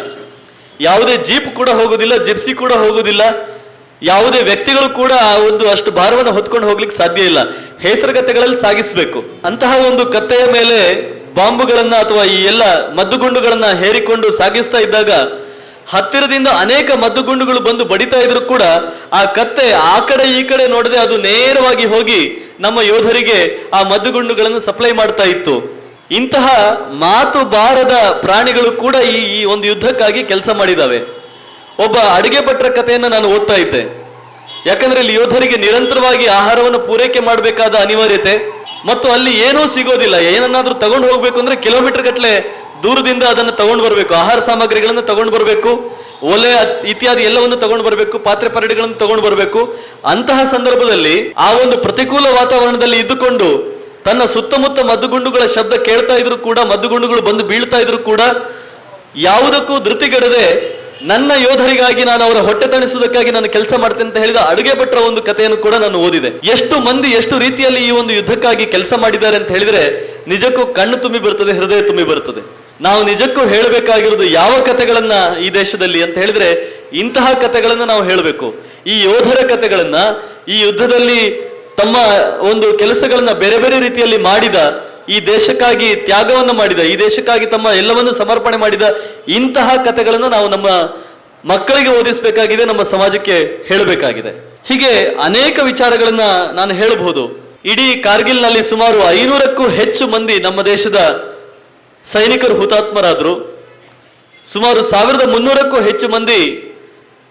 ಯಾವುದೇ ಜೀಪ್ ಕೂಡ ಹೋಗುದಿಲ್ಲ, ಜಿಪ್ಸಿ ಕೂಡ ಹೋಗುದಿಲ್ಲ, ಯಾವುದೇ ವ್ಯಕ್ತಿಗಳು ಕೂಡ ಆ ಒಂದು ಅಷ್ಟು ಭಾರವನ್ನು ಹೊತ್ಕೊಂಡು ಹೋಗ್ಲಿಕ್ಕೆ ಸಾಧ್ಯ ಇಲ್ಲ. ಹೆಸರುಗತ್ತೆಗಳಲ್ಲಿ ಸಾಗಿಸ್ಬೇಕು. ಅಂತಹ ಒಂದು ಕತ್ತೆಯ ಮೇಲೆ ಬಾಂಬುಗಳನ್ನ ಅಥವಾ ಈ ಎಲ್ಲ ಮದ್ದುಗುಂಡುಗಳನ್ನ ಹೇರಿಕೊಂಡು ಸಾಗಿಸ್ತಾ ಇದ್ದಾಗ ಹತ್ತಿರದಿಂದ ಅನೇಕ ಮದ್ದುಗುಂಡುಗಳು ಬಂದು ಬಡಿತಾ ಇದ್ರು ಕೂಡ ಆ ಕತ್ತೆ ಆ ಕಡೆ ಈ ಕಡೆ ನೋಡದೆ ಅದು ನೇರವಾಗಿ ಹೋಗಿ ನಮ್ಮ ಯೋಧರಿಗೆ ಆ ಮದ್ದುಗುಂಡುಗಳನ್ನು ಸಪ್ಲೈ ಮಾಡ್ತಾ ಇತ್ತು. ಇಂತಹ ಮಾತು ಬಾರದ ಪ್ರಾಣಿಗಳು ಕೂಡ ಈ ಒಂದು ಯುದ್ಧಕ್ಕಾಗಿ ಕೆಲಸ ಮಾಡಿದಾವೆ. ಒಬ್ಬ ಅಡಿಗೆ ಭಟ್ರ ಕಥೆಯನ್ನು ನಾನು ಓದ್ತಾ ಇದ್ದೆ. ಯಾಕಂದ್ರೆ ಇಲ್ಲಿ ಯೋಧರಿಗೆ ನಿರಂತರವಾಗಿ ಆಹಾರವನ್ನು ಪೂರೈಕೆ ಮಾಡಬೇಕಾದ ಅನಿವಾರ್ಯತೆ, ಮತ್ತು ಅಲ್ಲಿ ಏನೂ ಸಿಗೋದಿಲ್ಲ. ಏನನ್ನಾದ್ರೂ ತಗೊಂಡು ಹೋಗ್ಬೇಕು ಅಂದ್ರೆ ಕಿಲೋಮೀಟರ್ ಗಟ್ಟಲೆ ದೂರದಿಂದ ಅದನ್ನು ತಗೊಂಡು ಬರಬೇಕು. ಆಹಾರ ಸಾಮಗ್ರಿಗಳನ್ನು ತಗೊಂಡು ಬರಬೇಕು, ಒಲೆ ಇತ್ಯಾದಿ ಎಲ್ಲವನ್ನು ತಗೊಂಡು ಬರಬೇಕು, ಪಾತ್ರೆ ಪರಡಿಗಳನ್ನು ತಗೊಂಡು ಬರಬೇಕು. ಅಂತಹ ಸಂದರ್ಭದಲ್ಲಿ ಆ ಒಂದು ಪ್ರತಿಕೂಲ ವಾತಾವರಣದಲ್ಲಿ ಇದ್ದುಕೊಂಡು ತನ್ನ ಸುತ್ತಮುತ್ತ ಮದ್ದುಗುಂಡುಗಳ ಶಬ್ದ ಕೇಳ್ತಾ ಇದ್ರು ಕೂಡ, ಮದ್ದುಗುಂಡುಗಳು ಬಂದು ಬೀಳ್ತಾ ಇದ್ರು ಕೂಡ ಯಾವುದಕ್ಕೂ ಧೃತಿಗೆಡದೆ ನನ್ನ ಯೋಧರಿಗಾಗಿ, ನಾನು ಅವರ ಹೊಟ್ಟೆ ತಣಿಸುವುದಕ್ಕಾಗಿ ನಾನು ಕೆಲಸ ಮಾಡ್ತೇನೆ ಅಂತ ಹೇಳಿದ ಅಡುಗೆ ಭಟ್ರ ಒಂದು ಕಥೆಯನ್ನು ಕೂಡ ನಾನು ಓದಿದೆ. ಎಷ್ಟು ಮಂದಿ ಎಷ್ಟು ರೀತಿಯಲ್ಲಿ ಈ ಒಂದು ಯುದ್ಧಕ್ಕಾಗಿ ಕೆಲಸ ಮಾಡಿದ್ದಾರೆ ಅಂತ ಹೇಳಿದ್ರೆ ನಿಜಕ್ಕೂ ಕಣ್ಣು ತುಂಬಿ ಬರ್ತದೆ, ಹೃದಯ ತುಂಬಿ ಬರ್ತದೆ. ನಾವು ನಿಜಕ್ಕೂ ಹೇಳಬೇಕಾಗಿರೋದು ಯಾವ ಕಥೆಗಳನ್ನ ಈ ದೇಶದಲ್ಲಿ ಅಂತ ಹೇಳಿದ್ರೆ ಇಂತಹ ಕಥೆಗಳನ್ನ ನಾವು ಹೇಳಬೇಕು. ಈ ಯೋಧರ ಕಥೆಗಳನ್ನ, ಈ ಯುದ್ಧದಲ್ಲಿ ತಮ್ಮ ಒಂದು ಕೆಲಸಗಳನ್ನ ಬೇರೆ ಬೇರೆ ರೀತಿಯಲ್ಲಿ ಮಾಡಿದ, ಈ ದೇಶಕ್ಕಾಗಿ ತ್ಯಾಗವನ್ನು ಮಾಡಿದ, ಈ ದೇಶಕ್ಕಾಗಿ ತಮ್ಮ ಎಲ್ಲವನ್ನು ಸಮರ್ಪಣೆ ಮಾಡಿದ ಇಂತಹ ಕಥೆಗಳನ್ನು ನಾವು ನಮ್ಮ ಮಕ್ಕಳಿಗೆ ಓದಿಸಬೇಕಾಗಿದೆ, ನಮ್ಮ ಸಮಾಜಕ್ಕೆ ಹೇಳಬೇಕಾಗಿದೆ. ಹೀಗೆ ಅನೇಕ ವಿಚಾರಗಳನ್ನ ನಾನು ಹೇಳಬಹುದು. ಇಡೀ ಕಾರ್ಗಿಲ್ನಲ್ಲಿ ಸುಮಾರು 500ಕ್ಕೂ ಹೆಚ್ಚು ಮಂದಿ ನಮ್ಮ ದೇಶದ ಸೈನಿಕರು ಹುತಾತ್ಮರಾದ್ರು. ಸುಮಾರು 1300ಕ್ಕೂ ಹೆಚ್ಚು ಮಂದಿ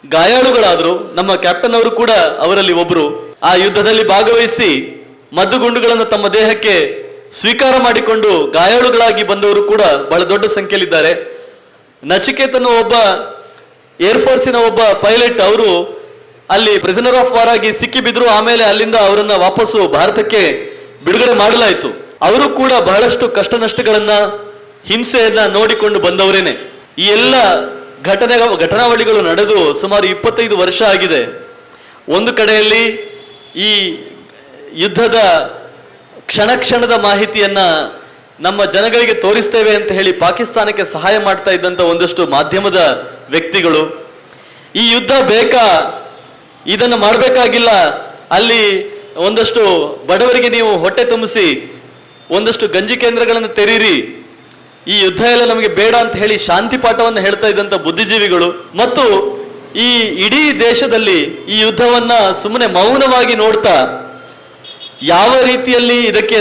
ಗಾಯಾಳುಗಳಾದರು. ನಮ್ಮ ಕ್ಯಾಪ್ಟನ್ ಅವರು ಕೂಡ ಅವರಲ್ಲಿ ಒಬ್ಬರು. ಆ ಯುದ್ಧದಲ್ಲಿ ಭಾಗವಹಿಸಿ ಮದ್ದುಗುಂಡುಗಳನ್ನು ತಮ್ಮ ದೇಹಕ್ಕೆ ಸ್ವೀಕಾರ ಮಾಡಿಕೊಂಡು ಗಾಯಾಳುಗಳಾಗಿ ಬಂದವರು ಕೂಡ ಬಹಳ ದೊಡ್ಡ ಸಂಖ್ಯೆಯಲ್ಲಿದ್ದಾರೆ. ನಚಿಕೇತನು ಒಬ್ಬ ಏರ್ಫೋರ್ಸಿನ ಒಬ್ಬ ಪೈಲಟ್, ಅವರು ಅಲ್ಲಿ ಪ್ರಿಸನರ್ ಆಫ್ ವಾರ್ ಆಗಿ ಸಿಕ್ಕಿಬಿದ್ರು. ಆಮೇಲೆ ಅಲ್ಲಿಂದ ಅವರನ್ನ ವಾಪಸ್ಸು ಭಾರತಕ್ಕೆ ಬಿಡುಗಡೆ ಮಾಡಲಾಯಿತು. ಅವರು ಕೂಡ ಬಹಳಷ್ಟು ಕಷ್ಟ ನಷ್ಟಗಳನ್ನ, ಹಿಂಸೆಯನ್ನ ನೋಡಿಕೊಂಡು ಬಂದವರೇನೆ. ಈ ಎಲ್ಲ ಘಟನಾವಳಿಗಳು ನಡೆದು ಸುಮಾರು 25 ವರ್ಷ ಆಗಿದೆ. ಒಂದು ಕಡೆಯಲ್ಲಿ ಈ ಯುದ್ಧದ ಕ್ಷಣ ಕ್ಷಣದ ಮಾಹಿತಿಯನ್ನ ನಮ್ಮ ಜನಗಳಿಗೆ ತೋರಿಸ್ತೇವೆ ಅಂತ ಹೇಳಿ ಪಾಕಿಸ್ತಾನಕ್ಕೆ ಸಹಾಯ ಮಾಡ್ತಾ ಇದ್ದಂತ ಒಂದಷ್ಟು ಮಾಧ್ಯಮದ ವ್ಯಕ್ತಿಗಳು, ಈ ಯುದ್ಧ ಬೇಕಾ, ಇದನ್ನು ಮಾಡಬೇಕಾಗಿಲ್ಲ, ಅಲ್ಲಿ ಒಂದಷ್ಟು ಬಡವರಿಗೆ ನೀವು ಹೊಟ್ಟೆ ತುಂಬಿಸಿ ಒಂದಷ್ಟು ಗಂಜಿ ಕೇಂದ್ರಗಳನ್ನು ತೆರೀರಿ, ಈ ಯುದ್ಧ ಎಲ್ಲ ನಮಗೆ ಬೇಡ ಅಂತ ಹೇಳಿ ಶಾಂತಿ ಪಾಠವನ್ನು ಹೇಳ್ತಾ ಇದ್ದಂತ ಬುದ್ಧಿಜೀವಿಗಳು, ಮತ್ತು ಈ ಇಡೀ ದೇಶದಲ್ಲಿ ಈ ಯುದ್ಧವನ್ನ ಸುಮ್ಮನೆ ಮೌನವಾಗಿ ನೋಡ್ತಾ ಯಾವ ರೀತಿಯಲ್ಲಿ ಇದಕ್ಕೆ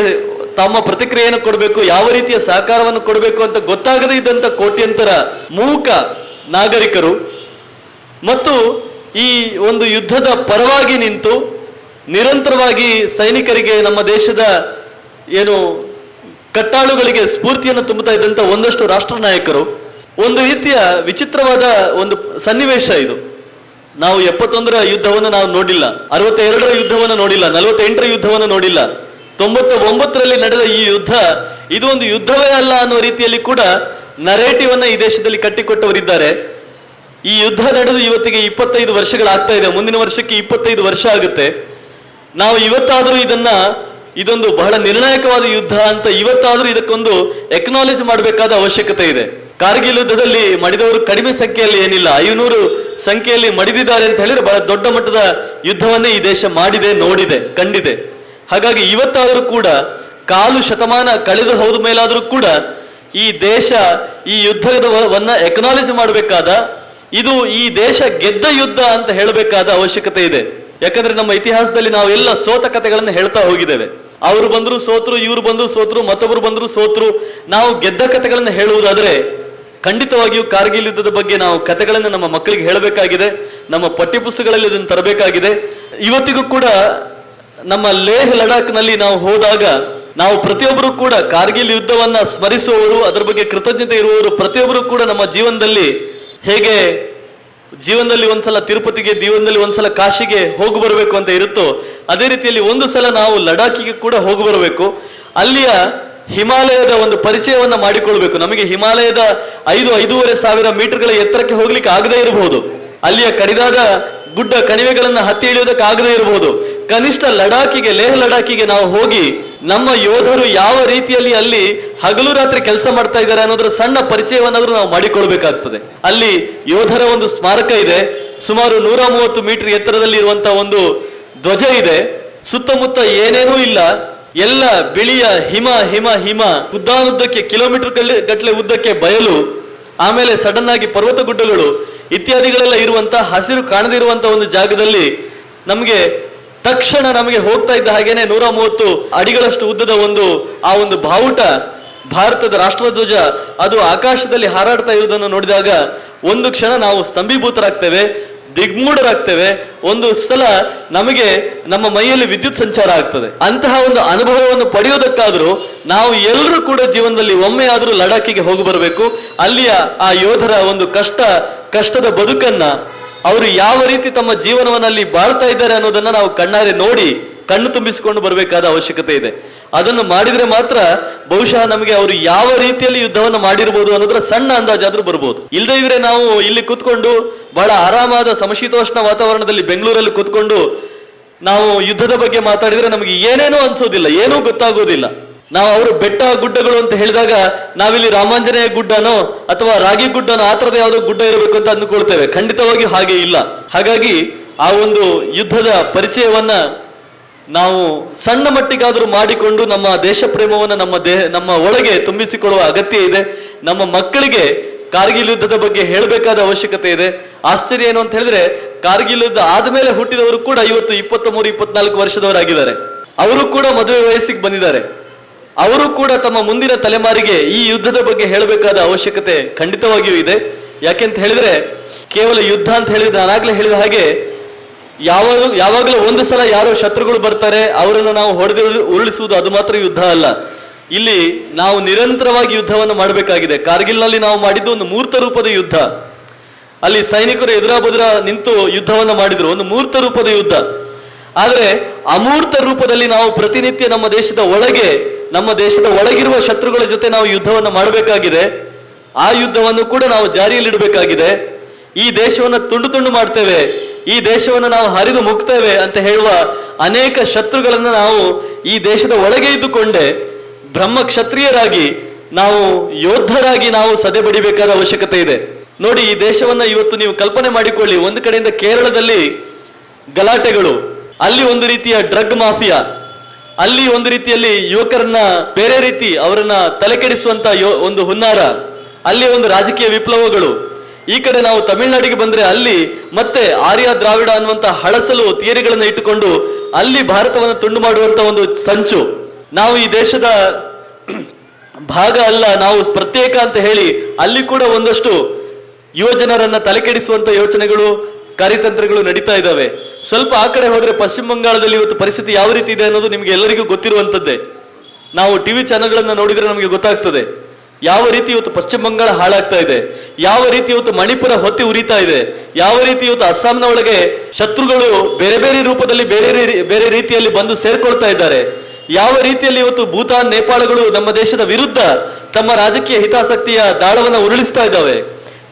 ತಮ್ಮ ಪ್ರತಿಕ್ರಿಯೆಯನ್ನು ಕೊಡಬೇಕು, ಯಾವ ರೀತಿಯ ಸಹಕಾರವನ್ನು ಕೊಡಬೇಕು ಅಂತ ಗೊತ್ತಾಗದೇ ಇದ್ದಂತ ಕೋಟ್ಯಂತರ ಮೂಕ ನಾಗರಿಕರು ಮತ್ತು ಈ ಒಂದು ಯುದ್ಧದ ಪರವಾಗಿ ನಿಂತು ನಿರಂತರವಾಗಿ ಸೈನಿಕರಿಗೆ, ನಮ್ಮ ದೇಶದ ಏನು ಕಟ್ಟಾಳುಗಳಿಗೆ ಸ್ಫೂರ್ತಿಯನ್ನು ತುಂಬುತ್ತಾ ಇದ್ದಂತ ಒಂದಷ್ಟು ರಾಷ್ಟ್ರ ನಾಯಕರು. ಒಂದು ರೀತಿಯ ವಿಚಿತ್ರವಾದ ಒಂದು ಸನ್ನಿವೇಶ ಇದು. ನಾವು 71ರ ಯುದ್ಧವನ್ನು ನಾವು ನೋಡಿಲ್ಲ, 62ರ ಯುದ್ಧವನ್ನು ನೋಡಿಲ್ಲ, 48ರ ಯುದ್ಧವನ್ನು ನೋಡಿಲ್ಲ, 99ರಲ್ಲಿ ನಡೆದ ಈ ಯುದ್ಧ ಇದು ಒಂದು ಯುದ್ಧವೇ ಅಲ್ಲ ಅನ್ನೋ ರೀತಿಯಲ್ಲಿ ಕೂಡ ನರೇಟಿವ್ ಅನ್ನ ಈ ದೇಶದಲ್ಲಿ ಕಟ್ಟಿಕೊಟ್ಟವರಿದ್ದಾರೆ. ಈ ಯುದ್ಧ ನಡೆದು ಇವತ್ತಿಗೆ 25 ವರ್ಷಗಳಾಗ್ತಾ ಇದೆ. ಮುಂದಿನ ವರ್ಷಕ್ಕೆ 25 ವರ್ಷ ಆಗುತ್ತೆ. ನಾವು ಇವತ್ತಾದರೂ ಇದೊಂದು ಬಹಳ ನಿರ್ಣಾಯಕವಾದ ಯುದ್ಧ ಅಂತ ಇವತ್ತಾದರೂ ಇದಕ್ಕೊಂದು ಎಕ್ನಾಲೇಜ್ ಮಾಡಬೇಕಾದ ಅವಶ್ಯಕತೆ ಇದೆ. ಕಾರ್ಗಿಲ್ ಯುದ್ಧದಲ್ಲಿ ಮಡಿದವರು ಕಡಿಮೆ ಸಂಖ್ಯೆಯಲ್ಲಿ ಏನಿಲ್ಲ, 500 ಸಂಖ್ಯೆಯಲ್ಲಿ ಮಡಿದಿದ್ದಾರೆ ಅಂತ ಹೇಳಿದ್ರೆ ಬಹಳ ದೊಡ್ಡ ಮಟ್ಟದ ಯುದ್ಧವನ್ನೇ ಈ ದೇಶ ಮಾಡಿದೆ, ನೋಡಿದೆ, ಕಂಡಿದೆ. ಹಾಗಾಗಿ ಇವತ್ತಾದರೂ ಕೂಡ ಕಾಲು ಶತಮಾನ ಕಳೆದು ಹೋದ ಮೇಲಾದರೂ ಕೂಡ ಈ ದೇಶ ಈ ಯುದ್ಧವನ್ನ ಎಕ್ನಾಲೇಜ್ ಮಾಡಬೇಕಾದ, ಇದು ಈ ದೇಶ ಗೆದ್ದ ಯುದ್ಧ ಅಂತ ಹೇಳಬೇಕಾದ ಅವಶ್ಯಕತೆ ಇದೆ. ಯಾಕಂದ್ರೆ ನಮ್ಮ ಇತಿಹಾಸದಲ್ಲಿ ನಾವು ಎಲ್ಲ ಸೋತ ಕಥೆಗಳನ್ನು ಹೇಳ್ತಾ ಹೋಗಿದ್ದೇವೆ. ಅವರು ಬಂದ್ರು ಸೋತ್ರು, ಇವರು ಬಂದ್ರು ಸೋತ್ರು, ಮತ್ತೊಬ್ಬರು ಬಂದ್ರು ಸೋತ್ರು. ನಾವು ಗೆದ್ದ ಕಥೆಗಳನ್ನು ಹೇಳುವುದಾದ್ರೆ ಖಂಡಿತವಾಗಿಯೂ ಕಾರ್ಗಿಲ್ ಯುದ್ಧದ ಬಗ್ಗೆ ನಾವು ಕಥೆಗಳನ್ನು ನಮ್ಮ ಮಕ್ಕಳಿಗೆ ಹೇಳಬೇಕಾಗಿದೆ, ನಮ್ಮ ಪಠ್ಯಪುಸ್ತಕಗಳಲ್ಲಿ ಇದನ್ನು ತರಬೇಕಾಗಿದೆ. ಇವತ್ತಿಗೂ ಕೂಡ ನಮ್ಮ ಲೇಹ್ ಲಡಾಖ್ನಲ್ಲಿ ನಾವು ಹೋದಾಗ ನಾವು ಪ್ರತಿಯೊಬ್ಬರು ಕೂಡ ಕಾರ್ಗಿಲ್ ಯುದ್ಧವನ್ನ ಸ್ಮರಿಸುವವರು, ಅದರ ಬಗ್ಗೆ ಕೃತಜ್ಞತೆ ಇರುವವರು ಪ್ರತಿಯೊಬ್ಬರು ಕೂಡ ನಮ್ಮ ಜೀವನದಲ್ಲಿ ಹೇಗೆ ಜೀವನದಲ್ಲಿ ಒಂದ್ಸಲ ತಿರುಪತಿಗೆ, ಜೀವನದಲ್ಲಿ ಒಂದ್ಸಲ ಕಾಶಿಗೆ ಹೋಗಿ ಬರಬೇಕು ಅಂತ ಇರುತ್ತೋ ಅದೇ ರೀತಿಯಲ್ಲಿ ಒಂದು ಸಲ ನಾವು ಲಡಾಖಿಗೆ ಕೂಡ ಹೋಗಿ ಬರಬೇಕು. ಅಲ್ಲಿಯ ಹಿಮಾಲಯದ ಒಂದು ಪರಿಚಯವನ್ನ ಮಾಡಿಕೊಳ್ಬೇಕು. ನಮಗೆ ಹಿಮಾಲಯದ 5-5.5 ಸಾವಿರ ಮೀಟರ್ಗಳ ಎತ್ತರಕ್ಕೆ ಹೋಗ್ಲಿಕ್ಕೆ ಆಗದೇ ಇರಬಹುದು, ಅಲ್ಲಿಯ ಕಡಿದಾದ ಗುಡ್ಡ ಕಣಿವೆಗಳನ್ನ ಹತ್ತಿ ಇಳಿಯೋದಕ್ಕೆ ಆಗದೇ ಇರಬಹುದು. ಕನಿಷ್ಠ ಲಡಾಖಿಗೆ, ಲೇಹ್ ಲಡಾಖಿಗೆ ನಾವು ಹೋಗಿ ನಮ್ಮ ಯೋಧರು ಯಾವ ರೀತಿಯಲ್ಲಿ ಅಲ್ಲಿ ಹಗಲು ರಾತ್ರಿ ಕೆಲಸ ಮಾಡ್ತಾ ಇದ್ದಾರೆ ಅನ್ನೋದ್ರ ಸಣ್ಣ ಪರಿಚಯವನ್ನಾದ್ರೂ ನಾವು ಮಾಡಿಕೊಳ್ಬೇಕಾಗ್ತದೆ. ಅಲ್ಲಿ ಯೋಧರ ಒಂದು ಸ್ಮಾರಕ ಇದೆ, ಸುಮಾರು 130 ಮೀಟರ್ ಎತ್ತರದಲ್ಲಿ ಇರುವಂತಹ ಒಂದು ಧ್ವಜ ಇದೆ. ಸುತ್ತಮುತ್ತ ಏನೇನೂ ಇಲ್ಲ, ಎಲ್ಲ ಬಿಳಿಯ ಹಿಮ ಹಿಮ ಹಿಮ, ಉದ್ದಾನುದ್ದಕ್ಕೆ ಕಿಲೋಮೀಟರ್ ಗಟ್ಟಲೆ ಉದ್ದಕ್ಕೆ ಬಯಲು, ಆಮೇಲೆ ಸಡನ್ ಆಗಿ ಪರ್ವತ ಗುಡ್ಡಗಳು ಇತ್ಯಾದಿಗಳೆಲ್ಲ ಇರುವಂತಹ ಹಸಿರು ಕಾಣದಿರುವಂತಹ ಒಂದು ಜಾಗದಲ್ಲಿ ನಮಗೆ ಹೋಗ್ತಾ ಇದ್ದ ಹಾಗೇನೆ 130 ಅಡಿಗಳಷ್ಟು ಉದ್ದದ ಆ ಒಂದು ಬಾವುಟ, ಭಾರತದ ರಾಷ್ಟ್ರಧ್ವಜ ಅದು ಆಕಾಶದಲ್ಲಿ ಹಾರಾಡ್ತಾ ಇರುವುದನ್ನು ನೋಡಿದಾಗ ಒಂದು ಕ್ಷಣ ನಾವು ಸ್ತಂಭೀಭೂತರಾಗ್ತೇವೆ, ದಿಗ್ಮೂಢರಾಗ್ತೇವೆ. ಒಂದು ಸಲ ನಮಗೆ ನಮ್ಮ ಮೈಯಲ್ಲಿ ವಿದ್ಯುತ್ ಸಂಚಾರ ಆಗ್ತದೆ. ಅಂತಹ ಒಂದು ಅನುಭವವನ್ನು ಪಡೆಯೋದಕ್ಕಾದ್ರೂ ನಾವು ಎಲ್ಲರೂ ಕೂಡ ಜೀವನದಲ್ಲಿ ಒಮ್ಮೆ ಆದ್ರೂ ಲಡಾಖಿಗೆ ಹೋಗಿ ಬರಬೇಕು. ಅಲ್ಲಿಯ ಆ ಯೋಧರ ಒಂದು ಕಷ್ಟದ ಬದುಕನ್ನ, ಅವರು ಯಾವ ರೀತಿ ತಮ್ಮ ಜೀವನವನ್ನಲ್ಲಿ ಬಾಳ್ತಾ ಇದ್ದಾರೆ ಅನ್ನೋದನ್ನ ನಾವು ಕಣ್ಣಾರೆ ನೋಡಿ ಕಣ್ಣು ತುಂಬಿಸಿಕೊಂಡು ಬರಬೇಕಾದ ಅವಶ್ಯಕತೆ ಇದೆ. ಅದನ್ನು ಮಾಡಿದ್ರೆ ಮಾತ್ರ ಬಹುಶಃ ನಮಗೆ ಅವರು ಯಾವ ರೀತಿಯಲ್ಲಿ ಯುದ್ಧವನ್ನು ಮಾಡಿರ್ಬೋದು ಅನ್ನೋದ್ರ ಸಣ್ಣ ಅಂದಾಜಾದ್ರೂ ಬರ್ಬೋದು. ಇಲ್ಲದೇ ಇದ್ರೆ ನಾವು ಇಲ್ಲಿ ಕೂತ್ಕೊಂಡು ಬಹಳ ಆರಾಮಾದ ಸಮಶೀತೋಷ್ಣ ವಾತಾವರಣದಲ್ಲಿ ಬೆಂಗಳೂರಲ್ಲಿ ಕೂತ್ಕೊಂಡು ನಾವು ಯುದ್ಧದ ಬಗ್ಗೆ ಮಾತಾಡಿದ್ರೆ ನಮಗೆ ಏನೇನೋ ಅನ್ಸೋದಿಲ್ಲ, ಏನೂ ಗೊತ್ತಾಗೋದಿಲ್ಲ. ನಾವು ಅವರು ಬೆಟ್ಟ ಗುಡ್ಡಗಳು ಅಂತ ಹೇಳಿದಾಗ ನಾವಿಲ್ಲಿ ರಾಮಾಂಜನೇಯ ಗುಡ್ಡನೋ ಅಥವಾ ರಾಗಿ ಗುಡ್ಡನೋ ಆ ಥರದ ಯಾವುದೋ ಗುಡ್ಡ ಇರಬೇಕು ಅಂತ ಅಂದುಕೊಳ್ತೇವೆ. ಖಂಡಿತವಾಗಿಯೂ ಹಾಗೆ ಇಲ್ಲ. ಹಾಗಾಗಿ ಆ ಒಂದು ಯುದ್ಧದ ಪರಿಚಯವನ್ನ ನಾವು ಸಣ್ಣ ಮಟ್ಟಿಗಾದರೂ ಮಾಡಿಕೊಂಡು ನಮ್ಮ ದೇಶ ಪ್ರೇಮವನ್ನು ನಮ್ಮ ಒಳಗೆ ತುಂಬಿಸಿಕೊಳ್ಳುವ ಅಗತ್ಯ ಇದೆ. ನಮ್ಮ ಮಕ್ಕಳಿಗೆ ಕಾರ್ಗಿಲ್ ಯುದ್ಧದ ಬಗ್ಗೆ ಹೇಳಬೇಕಾದ ಅವಶ್ಯಕತೆ ಇದೆ. ಆಶ್ಚರ್ಯ ಏನು ಅಂತ ಹೇಳಿದ್ರೆ, ಕಾರ್ಗಿಲ್ ಯುದ್ಧ ಆದ್ಮೇಲೆ ಹುಟ್ಟಿದವರು ಕೂಡ ಇವತ್ತು 23-24 ವರ್ಷದವರಾಗಿದ್ದಾರೆ. ಅವರು ಕೂಡ ಮದುವೆ ವಯಸ್ಸಿಗೆ ಬಂದಿದ್ದಾರೆ. ಅವರು ಕೂಡ ತಮ್ಮ ಮುಂದಿನ ತಲೆಮಾರಿಗೆ ಈ ಯುದ್ಧದ ಬಗ್ಗೆ ಹೇಳಬೇಕಾದ ಅವಶ್ಯಕತೆ ಖಂಡಿತವಾಗಿಯೂ ಇದೆ. ಯಾಕೆಂತ ಹೇಳಿದ್ರೆ ಕೇವಲ ಯುದ್ಧ ಅಂತ ಹೇಳಿದ್ರೆ ನಾನಾಗ್ಲೇ ಹೇಳಿದ ಹಾಗೆ ಯಾವಾಗಲೂ ಒಂದು ಸಲ ಯಾರೋ ಶತ್ರುಗಳು ಬರ್ತಾರೆ ಅವರನ್ನು ನಾವು ಹೊಡೆದು ಉರುಳಿಸುವುದು ಅದು ಮಾತ್ರ ಯುದ್ಧ ಅಲ್ಲ. ಇಲ್ಲಿ ನಾವು ನಿರಂತರವಾಗಿ ಯುದ್ಧವನ್ನು ಮಾಡಬೇಕಾಗಿದೆ. ಕಾರ್ಗಿಲ್ನಲ್ಲಿ ನಾವು ಮಾಡಿದ್ದು ಒಂದು ಮೂರ್ತ ರೂಪದ ಯುದ್ಧ. ಅಲ್ಲಿ ಸೈನಿಕರು ಎದುರಾಬುದುರ ನಿಂತು ಯುದ್ಧವನ್ನು ಮಾಡಿದ್ರು, ಒಂದು ಮೂರ್ತ ರೂಪದ ಯುದ್ಧ. ಆದರೆ ಅಮೂರ್ತ ರೂಪದಲ್ಲಿ ನಾವು ಪ್ರತಿನಿತ್ಯ ನಮ್ಮ ದೇಶದ ಒಳಗಿರುವ ಶತ್ರುಗಳ ಜೊತೆ ನಾವು ಯುದ್ಧವನ್ನು ಮಾಡಬೇಕಾಗಿದೆ. ಆ ಯುದ್ಧವನ್ನು ಕೂಡ ನಾವು ಜಾರಿಯಲ್ಲಿಡಬೇಕಾಗಿದೆ. ಈ ದೇಶವನ್ನು ತುಂಡು ತುಂಡು ಮಾಡ್ತೇವೆ, ಈ ದೇಶವನ್ನು ನಾವು ಹರಿದು ಮುಗ್ತೇವೆ ಅಂತ ಹೇಳುವ ಅನೇಕ ಶತ್ರುಗಳನ್ನು ನಾವು ಈ ದೇಶದ ಒಳಗೆ ಇದ್ದುಕೊಂಡೇ ಬ್ರಹ್ಮ ಕ್ಷತ್ರಿಯರಾಗಿ ನಾವು ಯೋಧರಾಗಿ ನಾವು ಸದೆ ಬಡಿಬೇಕಾದ ಅವಶ್ಯಕತೆ ಇದೆ. ನೋಡಿ, ಈ ದೇಶವನ್ನ ಇವತ್ತು ನೀವು ಕಲ್ಪನೆ ಮಾಡಿಕೊಳ್ಳಿ. ಒಂದು ಕಡೆಯಿಂದ ಕೇರಳದಲ್ಲಿ ಗಲಾಟೆಗಳು, ಅಲ್ಲಿ ಒಂದು ರೀತಿಯ ಡ್ರಗ್ ಮಾಫಿಯಾ, ಅಲ್ಲಿ ಒಂದು ರೀತಿಯಲ್ಲಿ ಯುವಕರನ್ನ ಬೇರೆ ರೀತಿ ಅವರನ್ನ ತಲೆ ಕೆಡಿಸುವಂತ ಒಂದು ಹುನ್ನಾರ, ಅಲ್ಲಿ ಒಂದು ರಾಜಕೀಯ ವಿಪ್ಲವಗಳು. ಈ ಕಡೆ ನಾವು ತಮಿಳುನಾಡಿಗೆ ಬಂದ್ರೆ ಅಲ್ಲಿ ಮತ್ತೆ ಆರ್ಯ ದ್ರಾವಿಡ ಅನ್ನುವಂತ ಹಳಸಲು ಥಿಯರಿಗಳನ್ನ ಇಟ್ಟುಕೊಂಡು ಅಲ್ಲಿ ಭಾರತವನ್ನು ತುಂಡು ಮಾಡುವಂತ ಒಂದು ಸಂಚು. ನಾವು ಈ ದೇಶದ ಭಾಗ ಅಲ್ಲ, ನಾವು ಪ್ರತ್ಯೇಕ ಅಂತ ಹೇಳಿ ಅಲ್ಲಿ ಕೂಡ ಒಂದಷ್ಟು ಯುವಜನರನ್ನ ತಲೆಕೆಡಿಸುವಂತ ಯೋಚನೆಗಳು, ಕಾರ್ಯತಂತ್ರಗಳು ನಡೀತಾ ಇದ್ದಾವೆ. ಸ್ವಲ್ಪ ಆ ಕಡೆ ಹೋದ್ರೆ ಪಶ್ಚಿಮ ಬಂಗಾಳದಲ್ಲಿ ಇವತ್ತು ಪರಿಸ್ಥಿತಿ ಯಾವ ರೀತಿ ಇದೆ ಅನ್ನೋದು ನಿಮ್ಗೆ ಎಲ್ಲರಿಗೂ ಗೊತ್ತಿರುವಂತದ್ದೇ. ನಾವು ಟಿವಿ ಚಾನೆಲ್ಗಳನ್ನ ನೋಡಿದ್ರೆ ನಮಗೆ ಗೊತ್ತಾಗ್ತದೆ ಯಾವ ರೀತಿ ಇವತ್ತು ಪಶ್ಚಿಮ ಬಂಗಾಳ ಹಾಳಾಗ್ತಾ ಇದೆ, ಯಾವ ರೀತಿ ಇವತ್ತು ಮಣಿಪುರ ಹೊತ್ತಿ ಉರಿತಾ ಇದೆ, ಯಾವ ರೀತಿ ಇವತ್ತು ಅಸ್ಸಾಂನ ಒಳಗೆ ಶತ್ರುಗಳು ಬೇರೆ ಬೇರೆ ರೂಪದಲ್ಲಿ ಬೇರೆ ರೀತಿಯಲ್ಲಿ ಬಂದು ಸೇರ್ಕೊಳ್ತಾ ಇದ್ದಾರೆ, ಯಾವ ರೀತಿಯಲ್ಲಿ ಇವತ್ತು ಭೂತಾನ್ ನೇಪಾಳಗಳು ನಮ್ಮ ದೇಶದ ವಿರುದ್ಧ ತಮ್ಮ ರಾಜಕೀಯ ಹಿತಾಸಕ್ತಿಯ ದಾಳವನ್ನು ಉರುಳಿಸ್ತಾ ಇದ್ದಾವೆ,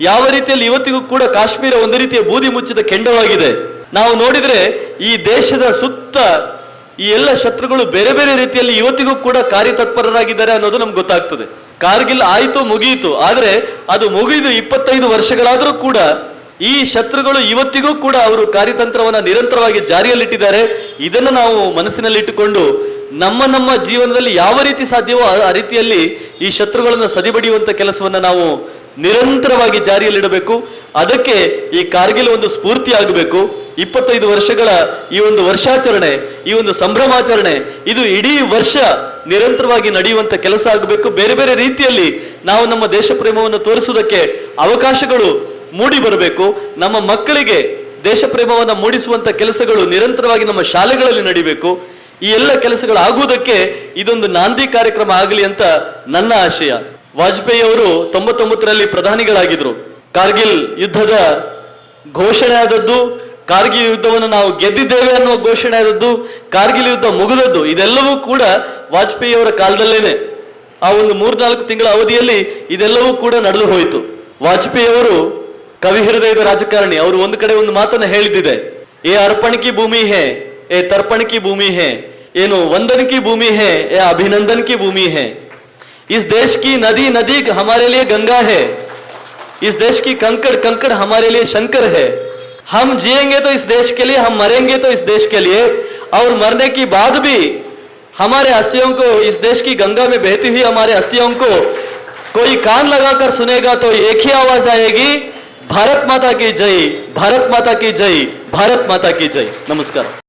ಯಾವ ರೀತಿಯಲ್ಲಿ ಇವತ್ತಿಗೂ ಕೂಡ ಕಾಶ್ಮೀರ ಒಂದು ರೀತಿಯ ಬೂದಿ ಮುಚ್ಚಿದ ಕೆಂಡವಾಗಿದೆ. ನಾವು ನೋಡಿದ್ರೆ ಈ ದೇಶದ ಸುತ್ತ ಈ ಎಲ್ಲ ಶತ್ರುಗಳು ಬೇರೆ ಬೇರೆ ರೀತಿಯಲ್ಲಿ ಇವತ್ತಿಗೂ ಕೂಡ ಕಾರ್ಯತತ್ಪರರಾಗಿದ್ದಾರೆ ಅನ್ನೋದು ನಮ್ಗೆ ಗೊತ್ತಾಗ್ತದೆ. ಕಾರ್ಗಿಲ್ ಆಯ್ತು, ಮುಗಿಯಿತು. ಆದ್ರೆ ಅದು ಮುಗಿದು 25 ವರ್ಷಗಳಾದರೂ ಕೂಡ ಈ ಶತ್ರುಗಳು ಇವತ್ತಿಗೂ ಕೂಡ ಅವರು ಕಾರ್ಯತಂತ್ರವನ್ನ ನಿರಂತರವಾಗಿ ಜಾರಿಯಲ್ಲಿಟ್ಟಿದ್ದಾರೆ. ಇದನ್ನು ನಾವು ಮನಸ್ಸಿನಲ್ಲಿಟ್ಟುಕೊಂಡು ನಮ್ಮ ಜೀವನದಲ್ಲಿ ಯಾವ ರೀತಿ ಸಾಧ್ಯವೋ ಆ ರೀತಿಯಲ್ಲಿ ಈ ಶತ್ರುಗಳನ್ನು ಸದಿಬಡಿಯುವಂತ ಕೆಲಸವನ್ನ ನಾವು ನಿರಂತರವಾಗಿ ಜಾರಿಯಲ್ಲಿಡಬೇಕು. ಅದಕ್ಕೆ ಈ ಕಾರ್ಗಿಲ್ ಒಂದು ಸ್ಫೂರ್ತಿ ಆಗಬೇಕು. 25 ವರ್ಷಗಳ ಈ ಒಂದು ವರ್ಷಾಚರಣೆ, ಈ ಒಂದು ಸಂಭ್ರಮಾಚರಣೆ, ಇದು ಇಡೀ ವರ್ಷ ನಿರಂತರವಾಗಿ ನಡೆಯುವಂತ ಕೆಲಸ ಆಗಬೇಕು. ಬೇರೆ ಬೇರೆ ರೀತಿಯಲ್ಲಿ ನಾವು ನಮ್ಮ ದೇಶ ಪ್ರೇಮವನ್ನು ತೋರಿಸುವುದಕ್ಕೆ ಅವಕಾಶಗಳು ಮೂಡಿ ಬರಬೇಕು. ನಮ್ಮ ಮಕ್ಕಳಿಗೆ ದೇಶ ಪ್ರೇಮವನ್ನು ಮೂಡಿಸುವಂತ ಕೆಲಸಗಳು ನಿರಂತರವಾಗಿ ನಮ್ಮ ಶಾಲೆಗಳಲ್ಲಿ ನಡಿಬೇಕು. ಈ ಎಲ್ಲ ಕೆಲಸಗಳು ಆಗುವುದಕ್ಕೆ ಇದೊಂದು ನಾಂದಿ ಕಾರ್ಯಕ್ರಮ ಆಗಲಿ ಅಂತ ನನ್ನ ಆಶಯ. ವಾಜಪೇಯಿ ಅವರು 99ರಲ್ಲಿ ಪ್ರಧಾನಿಗಳಾಗಿದ್ರು. ಕಾರ್ಗಿಲ್ ಯುದ್ಧದ ಘೋಷಣೆ ಆದದ್ದು, ಕಾರ್ಗಿಲ್ ಯುದ್ಧವನ್ನು ನಾವು ಗೆದ್ದಿದ್ದೇವೆ ಅನ್ನುವ ಘೋಷಣೆ ಆದದ್ದು, ಕಾರ್ಗಿಲ್ ಯುದ್ಧ ಮುಗಿದದ್ದು, ಇದೆಲ್ಲವೂ ಕೂಡ ವಾಜಪೇಯಿ ಅವರ ಕಾಲದಲ್ಲೇನೆ. ಆ ಒಂದು 3-4 ತಿಂಗಳ ಅವಧಿಯಲ್ಲಿ ಇದೆಲ್ಲವೂ ಕೂಡ ನಡೆದು ಹೋಯಿತು. ವಾಜಪೇಯಿ ಅವರು ಕವಿ ಹೃದಯದ ರಾಜಕಾರಣಿ. ಅವರು ಒಂದು ಕಡೆ ಒಂದು ಮಾತನ್ನ ಹೇಳಿದ್ದಿದೆ, ಏ ಅರ್ಪಣ ಕಿ ಭೂಮಿ ಹೇ, ಏ ತರ್ಪಣ ಕಿ ಭೂಮಿ ಹೇ, ಏನು ವಂದನ್ ಕಿ ಭೂಮಿ ಹೇ, ಏ ಅಭಿನಂದನ್ ಕಿ ಭೂಮಿ ಹೇ. इस देश की नदी नदी हमारे लिए गंगा है, इस देश की कंकड़ कंकड़ हमारे लिए शंकर है. हम जिएंगे तो इस देश के लिए, हम मरेंगे तो इस देश के लिए, और मरने की बाद भी हमारे अस्थियों को इस देश की गंगा में बहती हुई हमारे अस्थियों को कोई कान लगाकर सुनेगा तो एक ही आवाज आएगी, भारत माता की जय, भारत माता की जय, भारत माता की जय. नमस्कार.